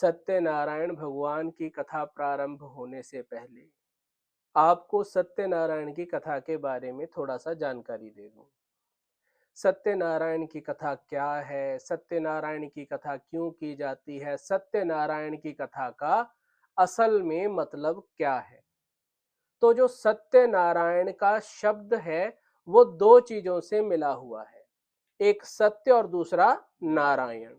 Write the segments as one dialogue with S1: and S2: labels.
S1: सत्यनारायण भगवान की कथा प्रारंभ होने से पहले आपको सत्यनारायण की कथा के बारे में थोड़ा सा जानकारी दे दूं। सत्यनारायण की कथा क्या है, सत्यनारायण की कथा क्यों की जाती है, सत्यनारायण की कथा का असल में मतलब क्या है। तो जो सत्यनारायण का शब्द है वो दो चीजों से मिला हुआ है, एक सत्य और दूसरा नारायण।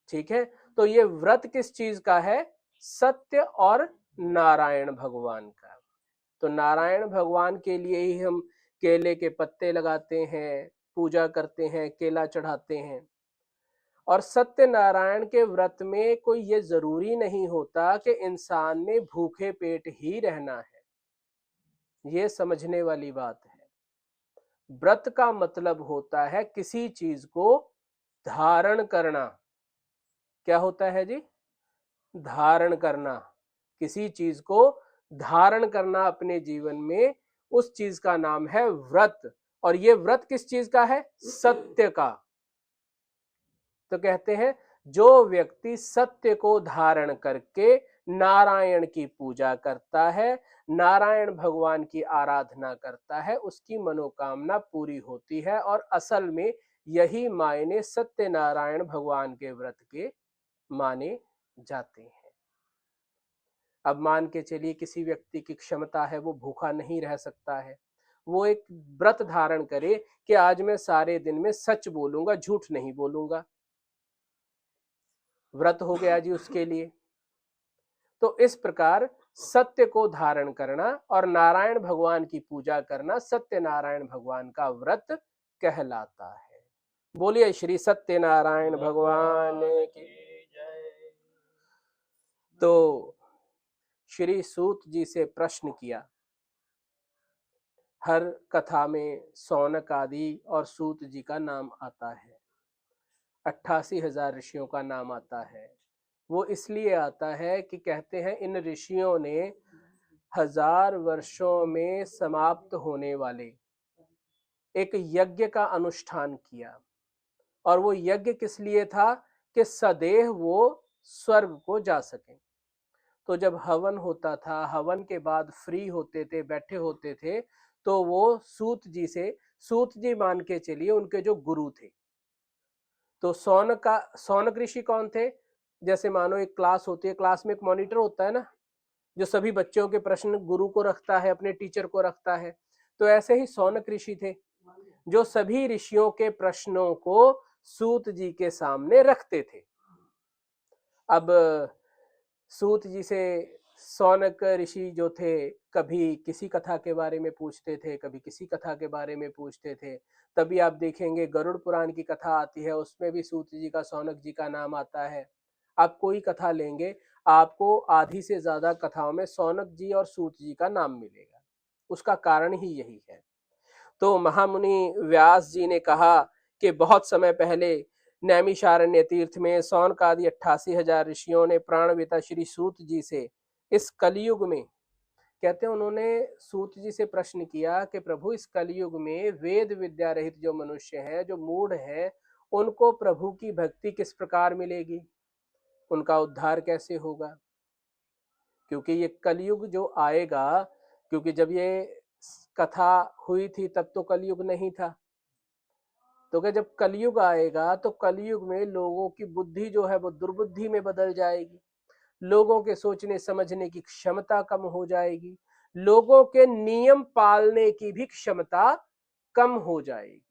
S1: ठीक है, तो ये व्रत किस चीज का है? सत्य और नारायण भगवान का। तो नारायण भगवान के लिए ही हम केले के पत्ते लगाते हैं, पूजा करते हैं, केला चढ़ाते हैं। और सत्यनारायण के व्रत में कोई ये जरूरी नहीं होता कि इंसान ने भूखे पेट ही रहना है, ये समझने वाली बात है। व्रत का मतलब होता है किसी चीज को धारण करना। क्या होता है जी? धारण करना। किसी चीज को धारण करना अपने जीवन में, उस चीज का नाम है व्रत। और ये व्रत किस चीज का है? सत्य का। तो कहते हैं जो व्यक्ति सत्य को धारण करके नारायण की पूजा करता है, नारायण भगवान की आराधना करता है, उसकी मनोकामना पूरी होती है। और असल में यही मायने सत्यनारायण भगवान के व्रत के माने जाते हैं। अब मान के चलिए किसी व्यक्ति की क्षमता है, वो भूखा नहीं रह सकता है, वो एक व्रत धारण करे कि आज मैं सारे दिन में सच बोलूंगा, झूठ नहीं बोलूंगा। व्रत हो गया जी उसके लिए। तो इस प्रकार सत्य को धारण करना और नारायण भगवान की पूजा करना सत्यनारायण भगवान का व्रत कहलाता है। बोलिए श्री सत्यनारायण भगवान की जय। तो श्री सूत जी से प्रश्न किया। हर कथा में सौनक आदि और सूत जी का नाम आता है, 88,000 ऋषियों का नाम आता है। वो इसलिए आता है कि कहते हैं इन ऋषियों ने 1000 वर्षों में समाप्त होने वाले एक यज्ञ का अनुष्ठान किया। और वो यज्ञ किस लिए था? कि सदैव वो स्वर्ग को जा सके। तो जब हवन होता था, हवन के बाद फ्री होते थे, बैठे होते थे, तो वो सूत जी मान के चलिए उनके जो गुरु थे। तो सौनक ऋषि कौन थे? जैसे मानो एक क्लास होती है, क्लास में एक मॉनिटर होता है ना, जो सभी बच्चों के प्रश्न गुरु को रखता है, अपने टीचर को रखता है। तो ऐसे ही सौनक ऋषि थे, जो सभी ऋषियों के प्रश्नों को सूत जी के सामने रखते थे। अब सूत जी से सौनक ऋषि जो थे, कभी किसी कथा के बारे में पूछते थे, कभी किसी कथा के बारे में पूछते थे। तभी आप देखेंगे गरुड़ पुराण की कथा आती है, उसमें भी सूत जी का, सौनक जी का नाम आता है। आप कोई कथा लेंगे, आपको आधी से ज्यादा कथाओं में सौनक जी और सूत जी का नाम मिलेगा। उसका कारण ही यही है। तो महामुनि व्यास जी ने कहा कि बहुत समय पहले नैमिषारण्य तीर्थ में सौनक आदि 88,000 ऋषियों ने प्राणपिता श्री सूत जी से इस कलयुग में, कहते हैं उन्होंने सूत जी से प्रश्न किया कि प्रभु इस कलयुग में वेद विद्या रहित जो मनुष्य है, जो मूढ़ है, उनको प्रभु की भक्ति किस प्रकार मिलेगी, उनका उद्धार कैसे होगा? क्योंकि ये कलयुग जो आएगा, क्योंकि जब ये कथा हुई थी तब तो कलयुग नहीं था। तो क्या जब कलयुग आएगा तो कलयुग में लोगों की बुद्धि जो है वो दुर्बुद्धि में बदल जाएगी, लोगों के सोचने समझने की क्षमता कम हो जाएगी, लोगों के नियम पालने की भी क्षमता कम हो जाएगी।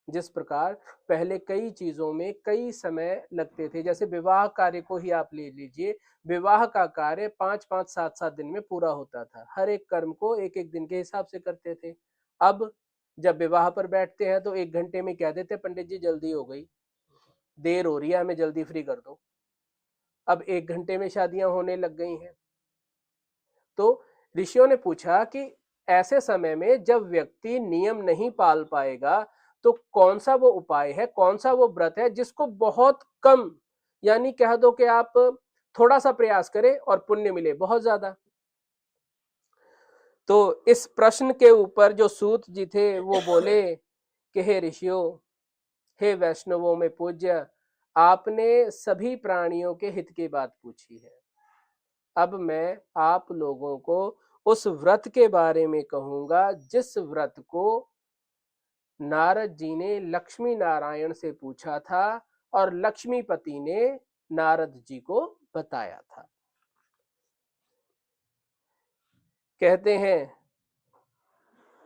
S1: जिस प्रकार पहले कई चीजों में कई समय लगते थे, जैसे विवाह कार्य को ही आप ले लीजिए, विवाह का कार्य 5-5, 7-7 दिन में पूरा होता था, हर एक कर्म को एक एक दिन के हिसाब से करते थे। अब जब विवाह पर बैठते हैं तो 1 घंटे में कह देते पंडित जी जल्दी हो गई, देर हो रही है, हमें जल्दी फ्री कर दो। अब 1 घंटे में शादियां होने लग गई हैं। तो ऋषियों ने पूछा कि ऐसे समय में जब व्यक्ति नियम नहीं पाल पाएगा तो कौन सा वो उपाय है, कौन सा वो व्रत है जिसको बहुत कम, यानी कह दो कि आप थोड़ा सा प्रयास करें और पुण्य मिले बहुत ज्यादा। तो इस प्रश्न के ऊपर जो सूत जी थे वो बोले कि हे ऋषियों, हे वैष्णवों में पूज्य, आपने सभी प्राणियों के हित की बात पूछी है। अब मैं आप लोगों को उस व्रत के बारे में कहूंगा जिस व्रत को नारद जी ने लक्ष्मी नारायण से पूछा था और लक्ष्मीपति ने नारद जी को बताया था। कहते हैं,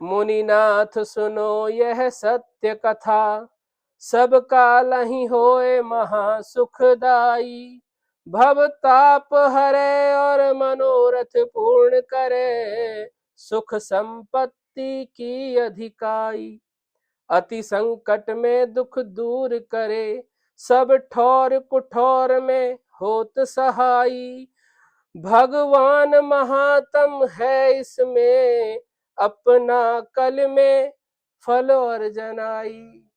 S1: मुनिनाथ सुनो यह सत्य कथा, सब काल ही होए महा सुखदाई। भव ताप हरे और मनोरथ पूर्ण करे, सुख संपत्ति की अधिकाई। अति संकट में दुख दूर करे, सब ठौर कुठौर में होत सहाई। भगवान महात्म है इसमें, अपना कल में फल और जनाई।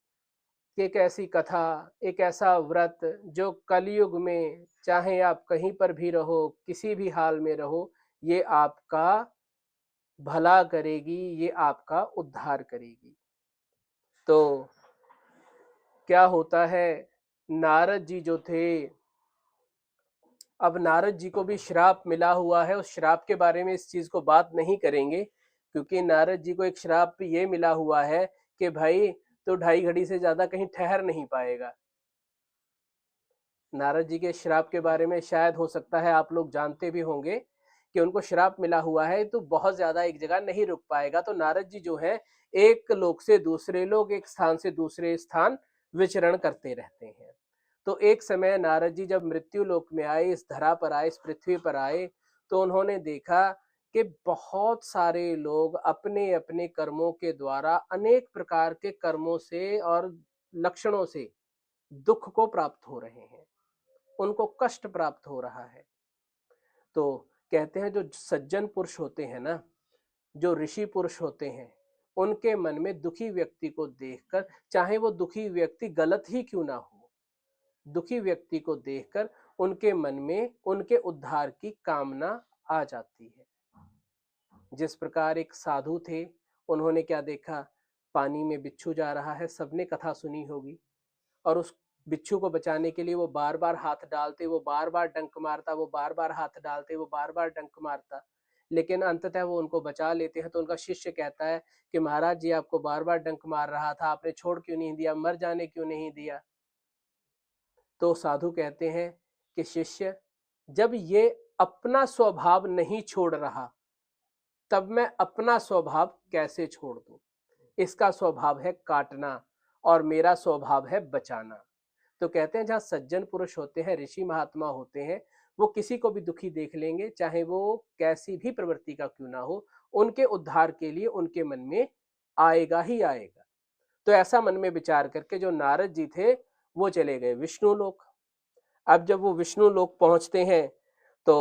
S1: एक ऐसी कथा, एक ऐसा व्रत जो कलयुग में चाहे आप कहीं पर भी रहो, किसी भी हाल में रहो, ये आपका भला करेगी, ये आपका उद्धार करेगी। तो क्या होता है, नारद जी जो थे, अब नारद जी को भी श्राप मिला हुआ है। उस श्राप के बारे में इस चीज को बात नहीं करेंगे, क्योंकि नारद जी को एक श्राप ये मिला हुआ है कि भाई तो 2.5 घड़ी से ज्यादा कहीं ठहर नहीं पाएगा। नारद जी के श्राप के बारे में शायद हो सकता है आप लोग जानते भी होंगे कि उनको श्राप मिला हुआ है तो बहुत ज्यादा एक जगह नहीं रुक पाएगा। तो नारद जी जो है एक लोक से दूसरे लोक, एक स्थान से दूसरे स्थान विचरण करते रहते हैं। तो एक समय नारद जी जब मृत्यु लोक में आए, इस धरा पर आए, इस पृथ्वी पर आए, तो उन्होंने देखा कि बहुत सारे लोग अपने अपने कर्मों के द्वारा अनेक प्रकार के कर्मों से और लक्षणों से दुख को प्राप्त हो रहे हैं, उनको कष्ट प्राप्त हो रहा है। तो कहते हैं जो सज्जन पुरुष होते हैं ना, जो ऋषि पुरुष होते हैं, उनके मन में दुखी व्यक्ति को देखकर, चाहे वो दुखी व्यक्ति गलत ही क्यों ना हो, दुखी व्यक्ति को देखकर उनके मन में उनके उद्धार की कामना आ जाती है। जिस प्रकार एक साधु थे, उन्होंने क्या देखा, पानी में बिच्छू जा रहा है, सबने कथा सुनी होगी, और उस बिच्छू को बचाने के लिए वो बार बार हाथ डालते, वो बार बार डंक मारता, वो बार बार हाथ डालते, वो बार बार डंक मारता, लेकिन अंततः वो उनको बचा लेते हैं। तो उनका शिष्य कहता है कि महाराज जी आपको बार बार डंक मार रहा था, आपने छोड़ क्यों नहीं दिया, मर जाने क्यों नहीं दिया। तो साधु कहते हैं कि शिष्य, जब ये अपना स्वभाव नहीं छोड़ रहा, तब मैं अपना स्वभाव कैसे छोड़ दूं। इसका स्वभाव है काटना और मेरा स्वभाव है बचाना। तो कहते हैं जहाँ सज्जन पुरुष होते हैं, ऋषि महात्मा होते हैं, वो किसी को भी दुखी देख लेंगे, चाहे वो कैसी भी प्रवृत्ति का क्यों ना हो, उनके उद्धार के लिए उनके मन में आएगा ही आएगा। तो ऐसा मन में विचार करके जो नारद जी थे वो चले गए विष्णु लोक। अब जब वो विष्णु लोक पहुंचते हैं तो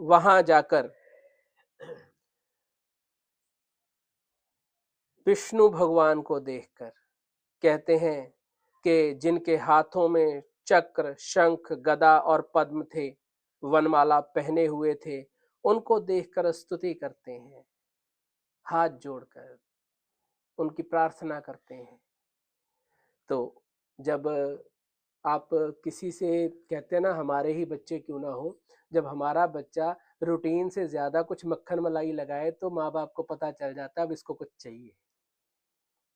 S1: वहां जाकर विष्णु भगवान को देखकर कहते हैं कि जिनके हाथों में चक्र, शंख, गदा और पद्म थे, वनमाला पहने हुए थे, उनको देखकर स्तुति करते हैं, हाथ जोड़कर उनकी प्रार्थना करते हैं। तो जब आप किसी से कहते हैं ना, हमारे ही बच्चे क्यों ना हो, जब हमारा बच्चा रूटीन से ज्यादा कुछ मक्खन मलाई लगाए तो माँ बाप को पता चल जाता है अब इसको कुछ चाहिए।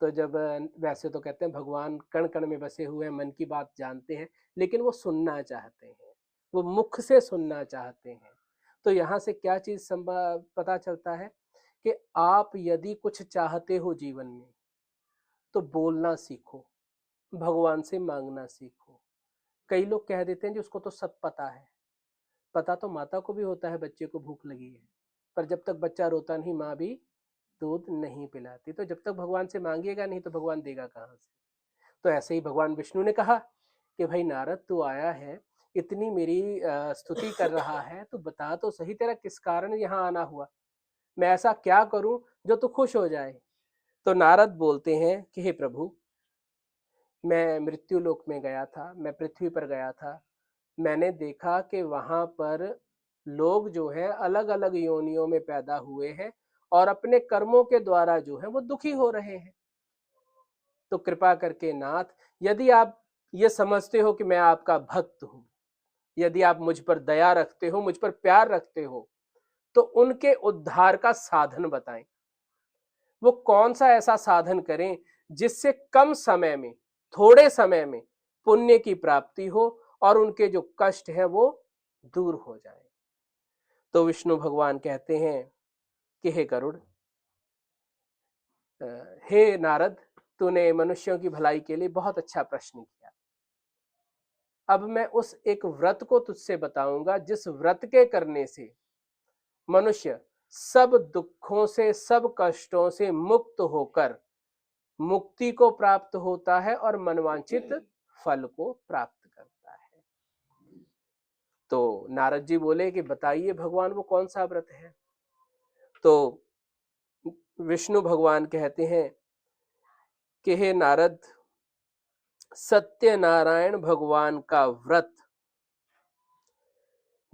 S1: तो जब वैसे तो कहते हैं भगवान कण कण में बसे हुए हैं, मन की बात जानते हैं, लेकिन वो सुनना चाहते हैं, वो मुख से सुनना चाहते हैं। तो यहाँ से क्या चीज पता चलता है कि आप यदि कुछ चाहते हो जीवन में तो बोलना सीखो, भगवान से मांगना सीखो। कई लोग कह देते हैं जी उसको तो सब पता है। पता तो माता को भी होता है बच्चे को भूख लगी है, पर जब तक बच्चा रोता नहीं माँ भी दूध नहीं पिलाती। तो जब तक भगवान से मांगिएगा नहीं तो भगवान देगा कहाँ से। तो ऐसे ही भगवान विष्णु ने कहा कि भाई नारद तू आया है, इतनी मेरी स्तुति कर रहा है, तो बता तो सही तेरा किस कारण यहाँ आना हुआ, मैं ऐसा क्या करूं जो तू खुश हो जाए। तो नारद बोलते हैं कि हे प्रभु, मैं मृत्यु लोक में गया था, मैं पृथ्वी पर गया था, मैंने देखा कि वहां पर लोग जो है अलग अलग योनियों में पैदा हुए हैं और अपने कर्मों के द्वारा जो है वो दुखी हो रहे हैं। तो कृपा करके नाथ, यदि आप ये समझते हो कि मैं आपका भक्त हूं, यदि आप मुझ पर दया रखते हो, मुझ पर प्यार रखते हो, तो उनके उद्धार का साधन बताएं। वो कौन सा ऐसा साधन करें जिससे कम समय में, थोड़े समय में पुण्य की प्राप्ति हो और उनके जो कष्ट है वो दूर हो जाए। तो विष्णु भगवान कहते हैं कि हे गरुड़, हे नारद, तूने मनुष्यों की भलाई के लिए बहुत अच्छा प्रश्न किया। अब मैं उस एक व्रत को तुझसे बताऊंगा जिस व्रत के करने से मनुष्य सब दुखों से, सब कष्टों से मुक्त होकर मुक्ति को प्राप्त होता है और मनवांछित फल को प्राप्त करता है। तो नारद जी बोले कि बताइए भगवान, वो कौन सा व्रत है? तो विष्णु भगवान कहते हैं कि हे नारद, सत्यनारायण भगवान का व्रत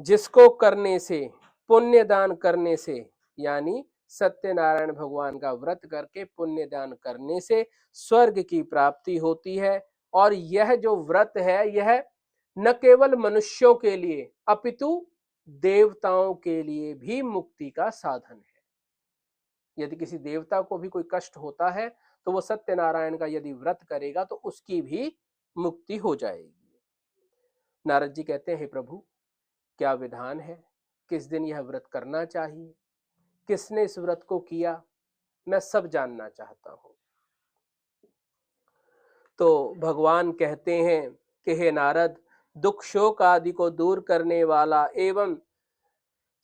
S1: जिसको करने से, पुण्य दान करने से, यानी सत्यनारायण भगवान का व्रत करके पुण्य दान करने से स्वर्ग की प्राप्ति होती है। और यह जो व्रत है यह न केवल मनुष्यों के लिए अपितु देवताओं के लिए भी मुक्ति का साधन है। यदि किसी देवता को भी कोई कष्ट होता है तो वो सत्यनारायण का यदि व्रत करेगा तो उसकी भी मुक्ति हो जाएगी। नारद जी कहते हैं, हे प्रभु, क्या विधान है, किस दिन यह व्रत करना चाहिए, किसने इस व्रत को किया, मैं सब जानना चाहता हूं। तो भगवान कहते हैं कि हे नारद, दुख शोक आदि को दूर करने वाला एवं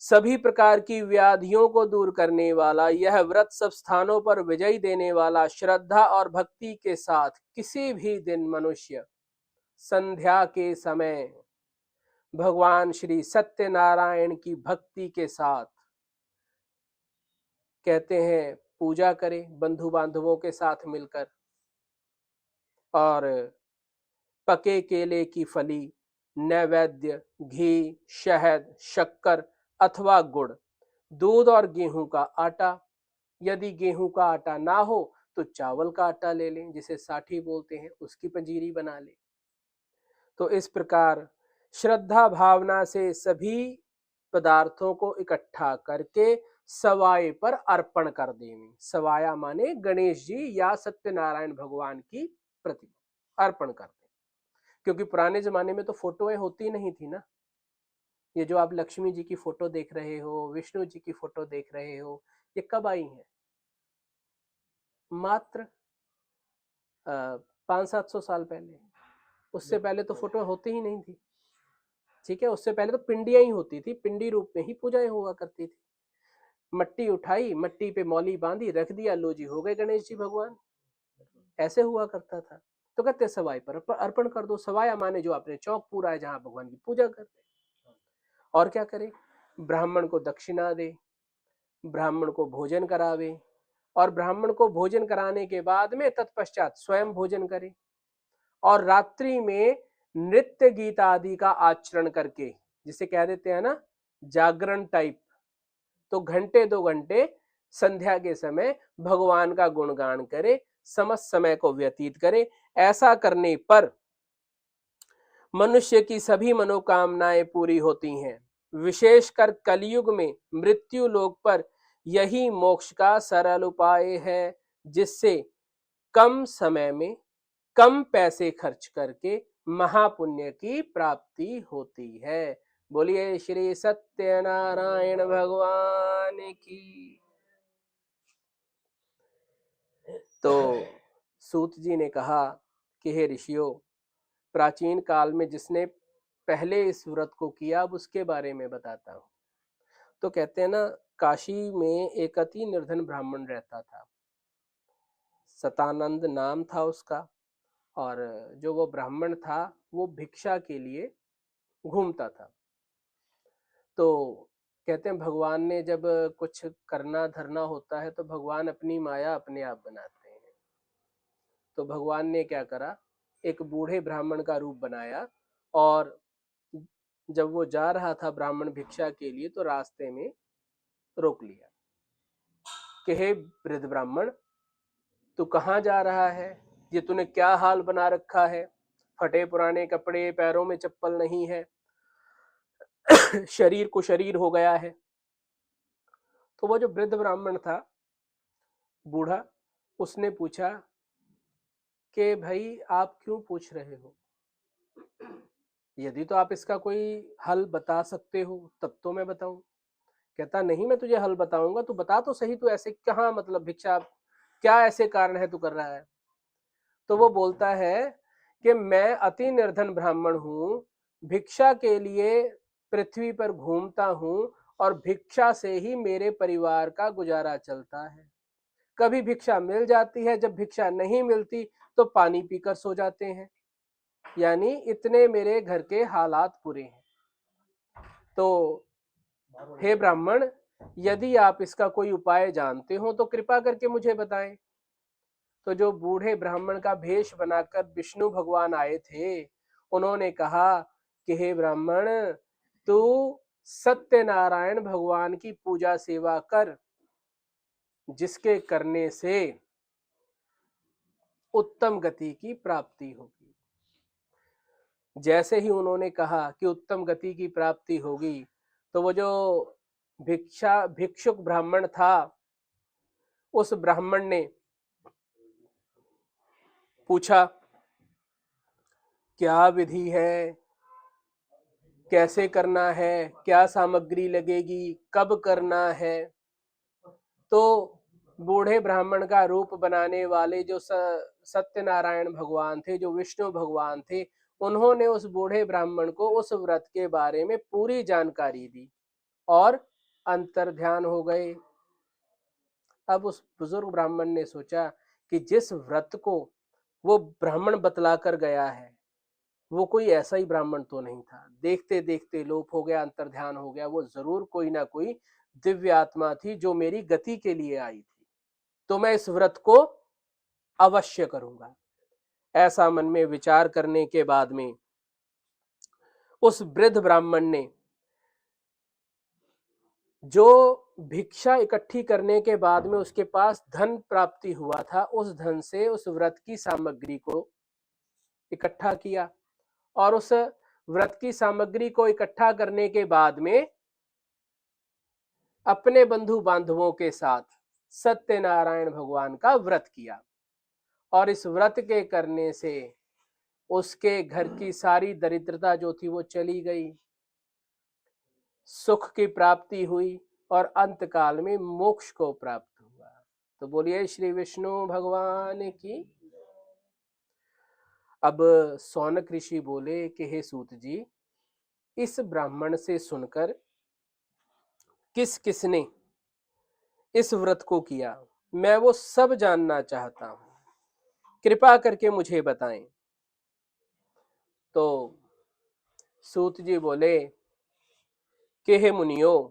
S1: सभी प्रकार की व्याधियों को दूर करने वाला यह व्रत सब स्थानों पर विजय देने वाला, श्रद्धा और भक्ति के साथ किसी भी दिन मनुष्य संध्या के समय भगवान श्री सत्यनारायण की भक्ति के साथ कहते हैं पूजा करें बंधु बांधवों के साथ मिलकर, और पके केले की फली, नैवेद्य, घी, शहद, शक्कर अथवा गुड़, दूध और गेहूं का आटा, यदि गेहूं का आटा ना हो तो चावल का आटा ले लें, जिसे साठी बोलते हैं, उसकी पंजीरी बना लें। तो इस प्रकार श्रद्धा भावना से सभी पदार्थों को इकट्ठा करके सवाए पर अर्पण कर देंगे। सवाया माने गणेश जी या सत्यनारायण भगवान की प्रतिमा अर्पण कर दें। क्योंकि पुराने जमाने में तो फोटोएं होती नहीं थी ना। ये जो आप लक्ष्मी जी की फोटो देख रहे हो, विष्णु जी की फोटो देख रहे हो, ये कब आई हैं? मात्र 500-700 साल पहले। उससे पहले तो फोटो होती ही नहीं थी। ठीक है, उससे पहले तो पिंडियां ही होती थी, पिंडी रूप में ही पूजाएं हुआ करती थी। मट्टी उठाई, मट्टी पे मौली बांधी, रख दिया, लो जी हो गए गणेश जी भगवान। ऐसे हुआ करता था। तो कहते सवाई पर अर्पण कर दो। सवाया माने जो आपने चौक पूरा है जहां भगवान की पूजा करते। और क्या करे? ब्राह्मण को दक्षिणा दे, ब्राह्मण को भोजन करावे, और ब्राह्मण को भोजन कराने के बाद में तत्पश्चात स्वयं भोजन करे, और रात्रि में नृत्य गीत आदि का आचरण करके, जिसे कह देते हैं ना जागरण टाइप, तो घंटे 2 घंटे संध्या के समय भगवान का गुणगान करे, समस्त समय को व्यतीत करे। ऐसा करने पर मनुष्य की सभी मनोकामनाएं पूरी होती हैं। विशेषकर कलयुग में मृत्यु लोक पर यही मोक्ष का सरल उपाय है, जिससे कम समय में कम पैसे खर्च करके महापुण्य की प्राप्ति होती है। बोलिए श्री सत्यनारायण भगवान की। तो सूत जी ने कहा कि हे ऋषियों, प्राचीन काल में जिसने पहले इस व्रत को किया अब उसके बारे में बताता हूँ। तो कहते हैं ना, काशी में एक अति निर्धन ब्राह्मण रहता था, सतानंद नाम था उसका। और जो वो ब्राह्मण था वो भिक्षा के लिए घूमता था। तो कहते हैं भगवान ने जब कुछ करना धरना होता है तो भगवान अपनी माया अपने आप बनाते हैं। तो भगवान ने क्या करा, एक बूढ़े ब्राह्मण का रूप बनाया, और जब वो जा रहा था ब्राह्मण भिक्षा के लिए तो रास्ते में रोक लिया कि हे वृद्ध ब्राह्मण, तू कहाँ जा रहा है? ये तूने क्या हाल बना रखा है? फटे पुराने कपड़े, पैरों में चप्पल नहीं है, शरीर को शरीर हो गया है। तो वो जो वृद्ध ब्राह्मण था, बूढ़ा, उसने पूछा कि भाई आप क्यों पूछ रहे हो? यदि तो आप इसका कोई हल बता सकते हो तब तो मैं बताऊं। कहता नहीं, मैं तुझे हल बताऊंगा, तू बता तो सही, तू ऐसे कहाँ, मतलब भिक्षा, क्या ऐसे कारण है तू कर रहा है? तो वो बोलता है कि मैं अति निर्धन ब्राह्मण हूँ, भिक्षा के लिए पृथ्वी पर घूमता हूँ और भिक्षा से ही मेरे परिवार का गुजारा चलता है। कभी भिक्षा मिल जाती है, जब भिक्षा नहीं मिलती तो पानी पीकर सो जाते हैं, यानी इतने मेरे घर के हालात बुरे हैं। तो हे ब्राह्मण, यदि आप इसका कोई उपाय जानते हो तो कृपा करके मुझे बताएं। तो जो बूढ़े ब्राह्मण का भेष बनाकर विष्णु भगवान आए थे, उन्होंने कहा कि हे ब्राह्मण, तू सत्यनारायण भगवान की पूजा सेवा कर, जिसके करने से उत्तम गति की प्राप्ति होगी। जैसे ही उन्होंने कहा कि उत्तम गति की प्राप्ति होगी, तो वो जो भिक्षुक ब्राह्मण था, उस ब्राह्मण ने पूछा क्या विधि है, कैसे करना है, क्या सामग्री लगेगी, कब करना है। तो बूढ़े ब्राह्मण का रूप बनाने वाले जो सत्यनारायण भगवान थे, जो विष्णु भगवान थे, उन्होंने उस बूढ़े ब्राह्मण को उस व्रत के बारे में पूरी जानकारी दी और अंतर्ध्यान हो गए। अब उस बुजुर्ग ब्राह्मण ने सोचा कि जिस व्रत को वो ब्राह्मण बतला कर गया है, वो कोई ऐसा ही ब्राह्मण तो नहीं था। देखते देखते लोप हो गया, अंतर्ध्यान हो गया, वो जरूर कोई ना कोई दिव्य आत्मा थी जो मेरी गति के लिए आई थी, तो मैं इस व्रत को अवश्य करूंगा। ऐसा मन में विचार करने के बाद में उस वृद्ध ब्राह्मण ने जो भिक्षा इकट्ठी करने के बाद में उसके पास धन प्राप्ति हुआ था, उस धन से उस व्रत की सामग्री को इकट्ठा किया और उस व्रत की सामग्री को इकट्ठा करने के बाद में अपने बंधु बांधवों के साथ सत्यनारायण भगवान का व्रत किया। और इस व्रत के करने से उसके घर की सारी दरिद्रता जो थी वो चली गई, सुख की प्राप्ति हुई और अंत काल में मोक्ष को प्राप्त हुआ। तो बोलिए श्री विष्णु भगवान की। अब सौनक ऋषि बोले कि हे सूत जी, इस ब्राह्मण से सुनकर किस किसने इस व्रत को किया, मैं वो सब जानना चाहता हूं, कृपा करके मुझे बताएं। तो सूत जी बोले कि हे मुनियों,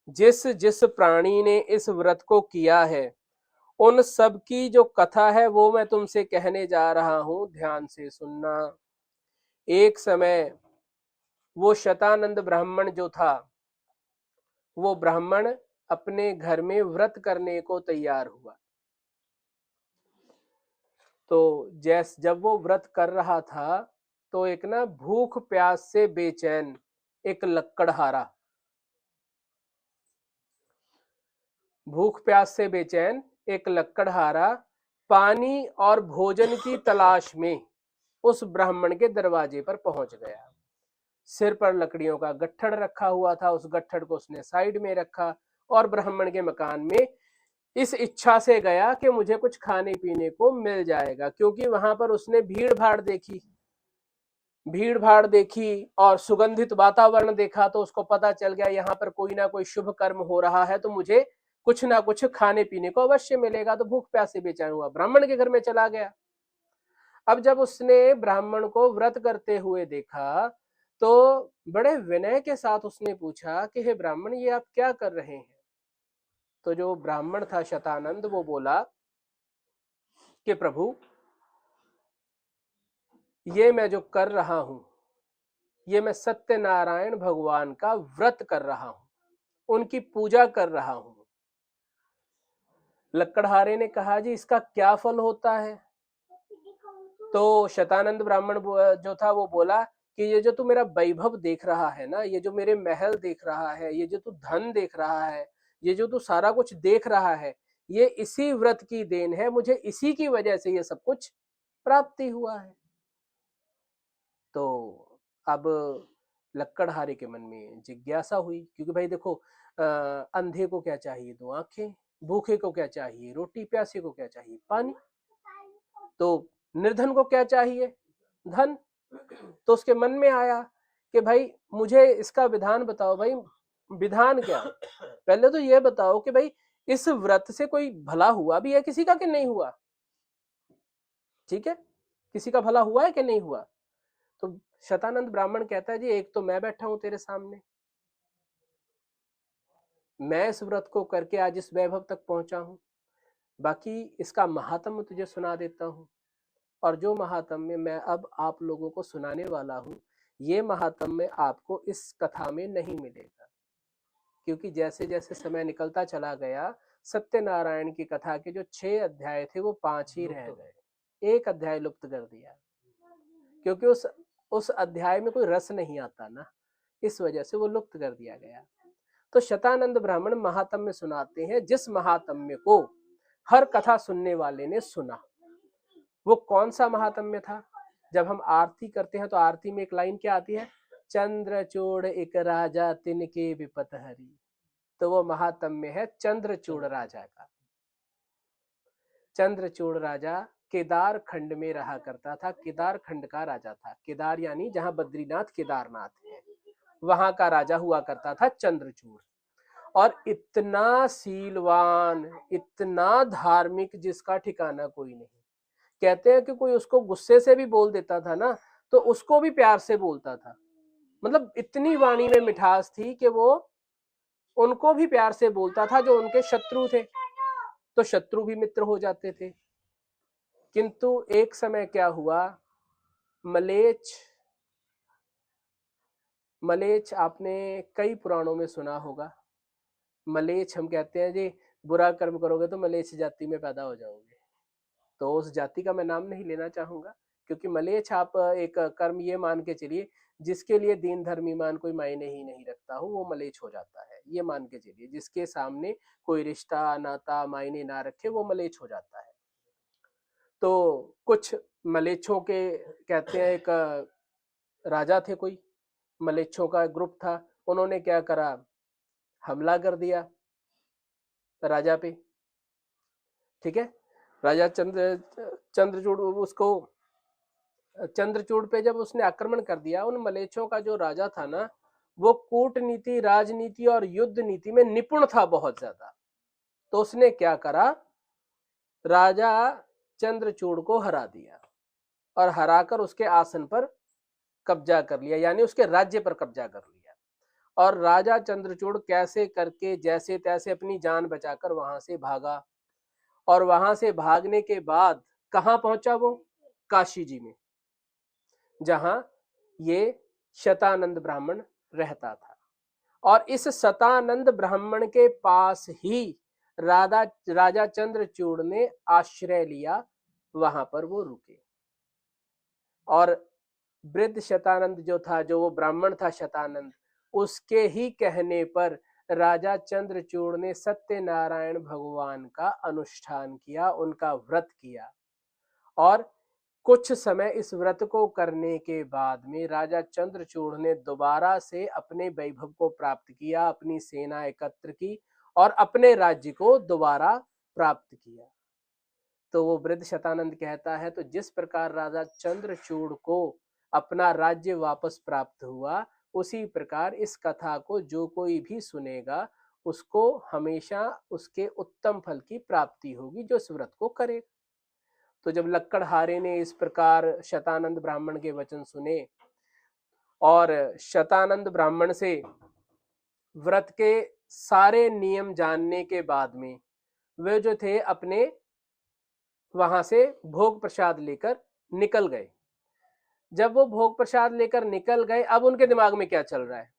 S1: जिस जिस प्राणी ने इस व्रत को किया है, उन सब की जो कथा है वो मैं तुमसे कहने जा रहा हूं, ध्यान से सुनना। एक समय वो शतानंद ब्राह्मण जो था, वो ब्राह्मण अपने घर में व्रत करने को तैयार हुआ। तो जब वो व्रत कर रहा था, तो एक ना भूख प्यास से बेचैन एक लक्कड़हारा, भूख प्यास से बेचैन एक लक्कड़हारा पानी और भोजन की तलाश में उस ब्राह्मण के दरवाजे पर पहुंच गया। सिर पर लकड़ियों का गट्ठड़ रखा हुआ था, उस गट्ठड़ को उसने साइड में रखा और ब्राह्मण के मकान में इस इच्छा से गया कि मुझे कुछ खाने पीने को मिल जाएगा, क्योंकि वहां पर उसने भीड़ भाड़ देखी और सुगंधित वातावरण देखा, तो उसको पता चल गया यहाँ पर कोई ना कोई शुभ कर्म हो रहा है, तो मुझे कुछ ना कुछ खाने पीने को अवश्य मिलेगा। तो भूख प्यास से बेचैन हुआ, ब्राह्मण के घर में चला गया। अब जब उसने ब्राह्मण को व्रत करते हुए देखा, तो बड़े विनय के साथ उसने पूछा कि हे ब्राह्मण, ये आप क्या कर रहे हैं? तो जो ब्राह्मण था शतानंद, वो बोला कि प्रभु, ये मैं जो कर रहा हूं, ये मैं सत्यनारायण भगवान का व्रत कर रहा हूं, उनकी पूजा कर रहा हूं। लक्कड़हारे ने कहा जी, इसका क्या फल होता है? तो शतानंद ब्राह्मण जो था वो बोला कि ये जो तू मेरा वैभव देख रहा है ना, ये जो मेरे महल देख रहा है, ये जो तू धन देख रहा है, ये जो तू सारा कुछ देख रहा है, ये इसी व्रत की देन है, मुझे इसी की वजह से ये सब कुछ प्राप्ति हुआ है। तो अब लक्कड़हारे के मन में जिज्ञासा हुई, क्योंकि भाई देखो अंधे को क्या चाहिए? दो आंखें। भूखे को क्या चाहिए? रोटी। प्यासे को क्या चाहिए? पानी। तो निर्धन को क्या चाहिए? धन। तो उसके मन में आया कि भाई मुझे इसका विधान बताओ। भाई विधान क्या? पहले तो ये बताओ कि भाई इस व्रत से कोई भला हुआ भी है किसी का कि नहीं हुआ? ठीक है, किसी का भला हुआ है कि नहीं हुआ? तो शतानंद ब्राह्मण कहता है जी, एक तो मैं बैठा हूं तेरे सामने, मैं इस व्रत को करके आज इस वैभव तक पहुंचा हूं, बाकी इसका महात्म्य तुझे सुना देता हूं। और जो महात्म्य मैं अब आप लोगों को सुनाने वाला हूं, ये महात्म्य आपको इस कथा में नहीं मिलेगा, क्योंकि जैसे जैसे समय निकलता चला गया, सत्यनारायण की कथा के जो 6 अध्याय थे वो 5 ही रह गए। एक अध्याय लुप्त कर दिया, क्योंकि उस अध्याय में कोई रस नहीं आता ना, इस वजह से वो लुप्त कर दिया गया। तो शतानंद ब्राह्मण महात्म्य सुनाते हैं, जिस महात्म्य को हर कथा सुनने वाले ने सुना। वो कौन सा महात्म्य था? जब हम आरती करते हैं तो आरती में एक लाइन क्या आती है? चंद्रचूड़ एक राजा तिनके विपत हरी। तो वो महात्म्य है चंद्रचूड़ राजा का। चंद्रचूड़ राजा केदार खंड में रहा करता था, केदार खंड का राजा था। केदार यानी जहां बद्रीनाथ केदारनाथ है, वहां का राजा हुआ करता था चंद्रचूड़। और इतना सीलवान, इतना धार्मिक, जिसका ठिकाना कोई नहीं। कहते हैं कि कोई उसको गुस्से से भी बोल देता था ना, तो उसको भी प्यार से बोलता था। मतलब इतनी वाणी में मिठास थी कि वो उनको भी प्यार से बोलता था जो उनके शत्रु थे, तो शत्रु भी मित्र हो जाते थे। किंतु एक समय क्या हुआ, मलेच्छ, मलेच्छ आपने कई पुराणों में सुना होगा। मलेच्छ हम कहते हैं जी, बुरा कर्म करोगे तो मलेच्छ जाति में पैदा हो जाओगे। तो उस जाति का मैं नाम नहीं लेना चाहूंगा, क्योंकि मलेच्छ आप एक कर्म ये मान के चलिए, जिसके लिए दीन धर्म ईमान कोई मायने ही नहीं रखता हो, वो मलेच्छ हो जाता है। ये मान के चलिए, जिसके सामने कोई रिश्ता नाता मायने ना रखे, वो मलेच्छ हो जाता है। तो कुछ मलेच्छों के, कहते हैं एक राजा थे, कोई मलेच्छों का ग्रुप था, उन्होंने क्या करा, हमला कर दिया राजा पे। ठीक है, राजा चंद्रचूड़ उसको, चंद्रचूड़ पे जब उसने आक्रमण कर दिया, उन मलेच्छों का जो राजा था ना, वो कूटनीति, राजनीति और युद्ध नीति में निपुण था बहुत ज्यादा। तो उसने क्या करा, राजा चंद्रचूड़ को हरा दिया और हराकर उसके आसन पर कब्जा कर लिया, यानी उसके राज्य पर कब्जा कर लिया। और राजा चंद्रचूड़ कैसे करके जैसे तैसे अपनी जान बचाकर वहां से भागा। और वहां से भागने के बाद कहां पहुंचा वो? काशी जी में, जहां ये शतानंद ब्राह्मण रहता था। और इस शतानंद ब्राह्मण के पास ही राजा चंद्रचूड़ ने आश्रय लिया, वहां पर वो रुके। और वृद्ध शतानंद जो था, जो वो ब्राह्मण था शतानंद, उसके ही कहने पर राजा चंद्रचूड़ ने सत्यनारायण भगवान का अनुष्ठान किया, उनका व्रत किया। और कुछ समय इस व्रत को करने के बाद में राजा चंद्रचूड़ ने दोबारा से अपने वैभव को प्राप्त किया, अपनी सेना एकत्र की और अपने राज्य को दोबारा प्राप्त किया। तो वो वृद्ध शतानंद कहता है, तो जिस प्रकार राजा चंद्रचूड़ को अपना राज्य वापस प्राप्त हुआ, उसी प्रकार इस कथा को जो कोई भी सुनेगा, उसको हमेशा उसके उत्तम फल की प्राप्ति होगी, जो इस व्रत को करेगा। तो जब लक्कड़हारे ने इस प्रकार शतानंद ब्राह्मण के वचन सुने और शतानंद ब्राह्मण से व्रत के सारे नियम जानने के बाद में वे जो थे अपने वहां से भोग प्रसाद लेकर निकल गए। जब वो भोग प्रसाद लेकर निकल गए, अब उनके दिमाग में क्या चल रहा है?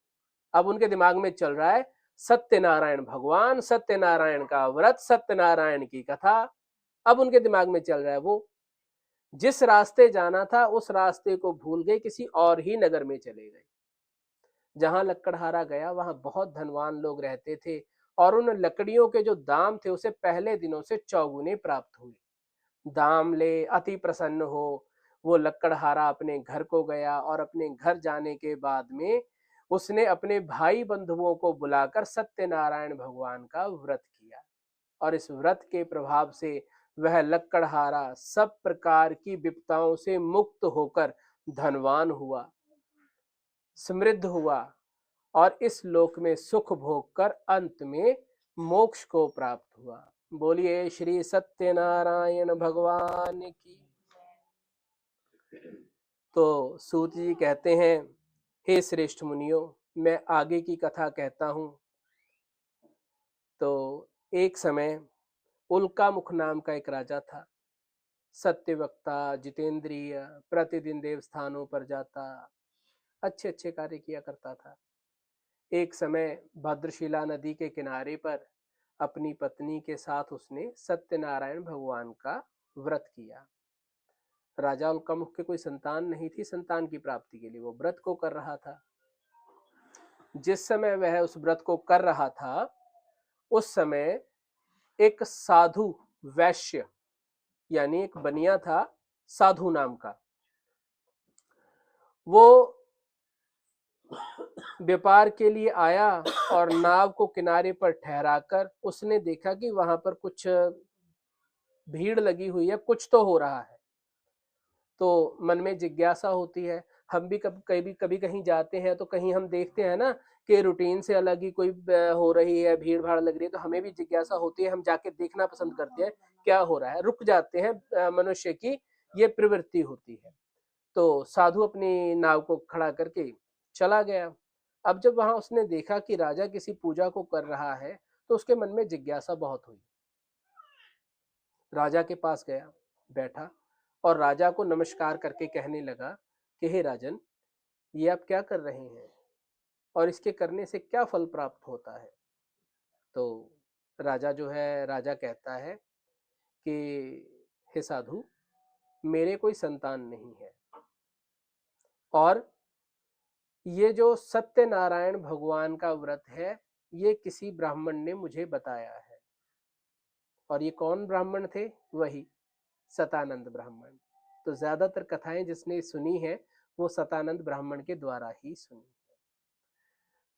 S1: अब उनके दिमाग में चल रहा है सत्यनारायण भगवान, सत्यनारायण का व्रत, सत्यनारायण की कथा। अब उनके दिमाग में चल रहा है वो। जिस रास्ते जाना था उस रास्ते को भूल गए, किसी और ही नगर में चले गए। जहां लक्कड़हारा गया वहां बहुत धनवान लोग रहते थे और उन लकड़ियों के जो दाम थे उसे पहले दिनों से चौगुने प्राप्त हुए। दाम ले अति प्रसन्न हो वो लक्कड़हारा अपने घर को गया और अपने घर जाने के बाद में उसने अपने भाई बंधुओं को बुलाकर सत्यनारायण भगवान का व्रत किया और इस व्रत के प्रभाव से वह लक्कड़हारा सब प्रकार की विपदाओं से मुक्त होकर धनवान हुआ, समृद्ध हुआ और इस लोक में सुख भोग कर अंत में मोक्ष को प्राप्त हुआ। बोलिए श्री सत्यनारायण भगवान की। तो सूत जी कहते हैं, हे श्रेष्ठ मुनियों, मैं आगे की कथा कहता हूं। तो एक समय उल्कामुख नाम का एक राजा था, सत्यवक्ता, जितेंद्रिय, प्रतिदिन देव स्थानों पर जाता, अच्छे अच्छे कार्य किया करता था। एक समय भद्रशिला नदी के किनारे पर अपनी पत्नी के साथ उसने सत्यनारायण भगवान का व्रत किया। राजा उल्कामुख के कोई संतान नहीं थी, संतान की प्राप्ति के लिए वो व्रत को कर रहा था। जिस समय वह उस व्रत को कर रहा था उस समय एक साधु वैश्य यानी एक बनिया था साधु नाम का, वो व्यापार के लिए आया और नाव को किनारे पर ठहराकर उसने देखा कि वहां पर कुछ भीड़ लगी हुई है, कुछ तो हो रहा है। तो मन में जिज्ञासा होती है। हम भी कभी कभी कहीं जाते हैं तो कहीं हम देखते हैं ना कि रूटीन से अलग ही कोई हो रही है, भीड़ भाड़ लग रही है, तो हमें भी जिज्ञासा होती है, हम जाके देखना पसंद करते हैं क्या हो रहा है, रुक जाते हैं। मनुष्य की ये प्रवृत्ति होती है। तो साधु अपनी नाव को खड़ा करके चला गया। अब जब वहां उसने देखा कि राजा किसी पूजा को कर रहा है तो उसके मन में जिज्ञासा बहुत हुई। राजा के पास गया, बैठा और राजा को नमस्कार करके कहने लगा कि हे राजन, ये आप क्या कर रहे हैं और इसके करने से क्या फल प्राप्त होता है। तो राजा जो है, राजा कहता है कि हे साधु, मेरे कोई संतान नहीं है और ये जो सत्यनारायण भगवान का व्रत है ये किसी ब्राह्मण ने मुझे बताया है। और ये कौन ब्राह्मण थे? वही सतानंद ब्राह्मण। तो ज्यादातर कथाएं जिसने सुनी है वो सतानंद ब्राह्मण के द्वारा ही सुनी है।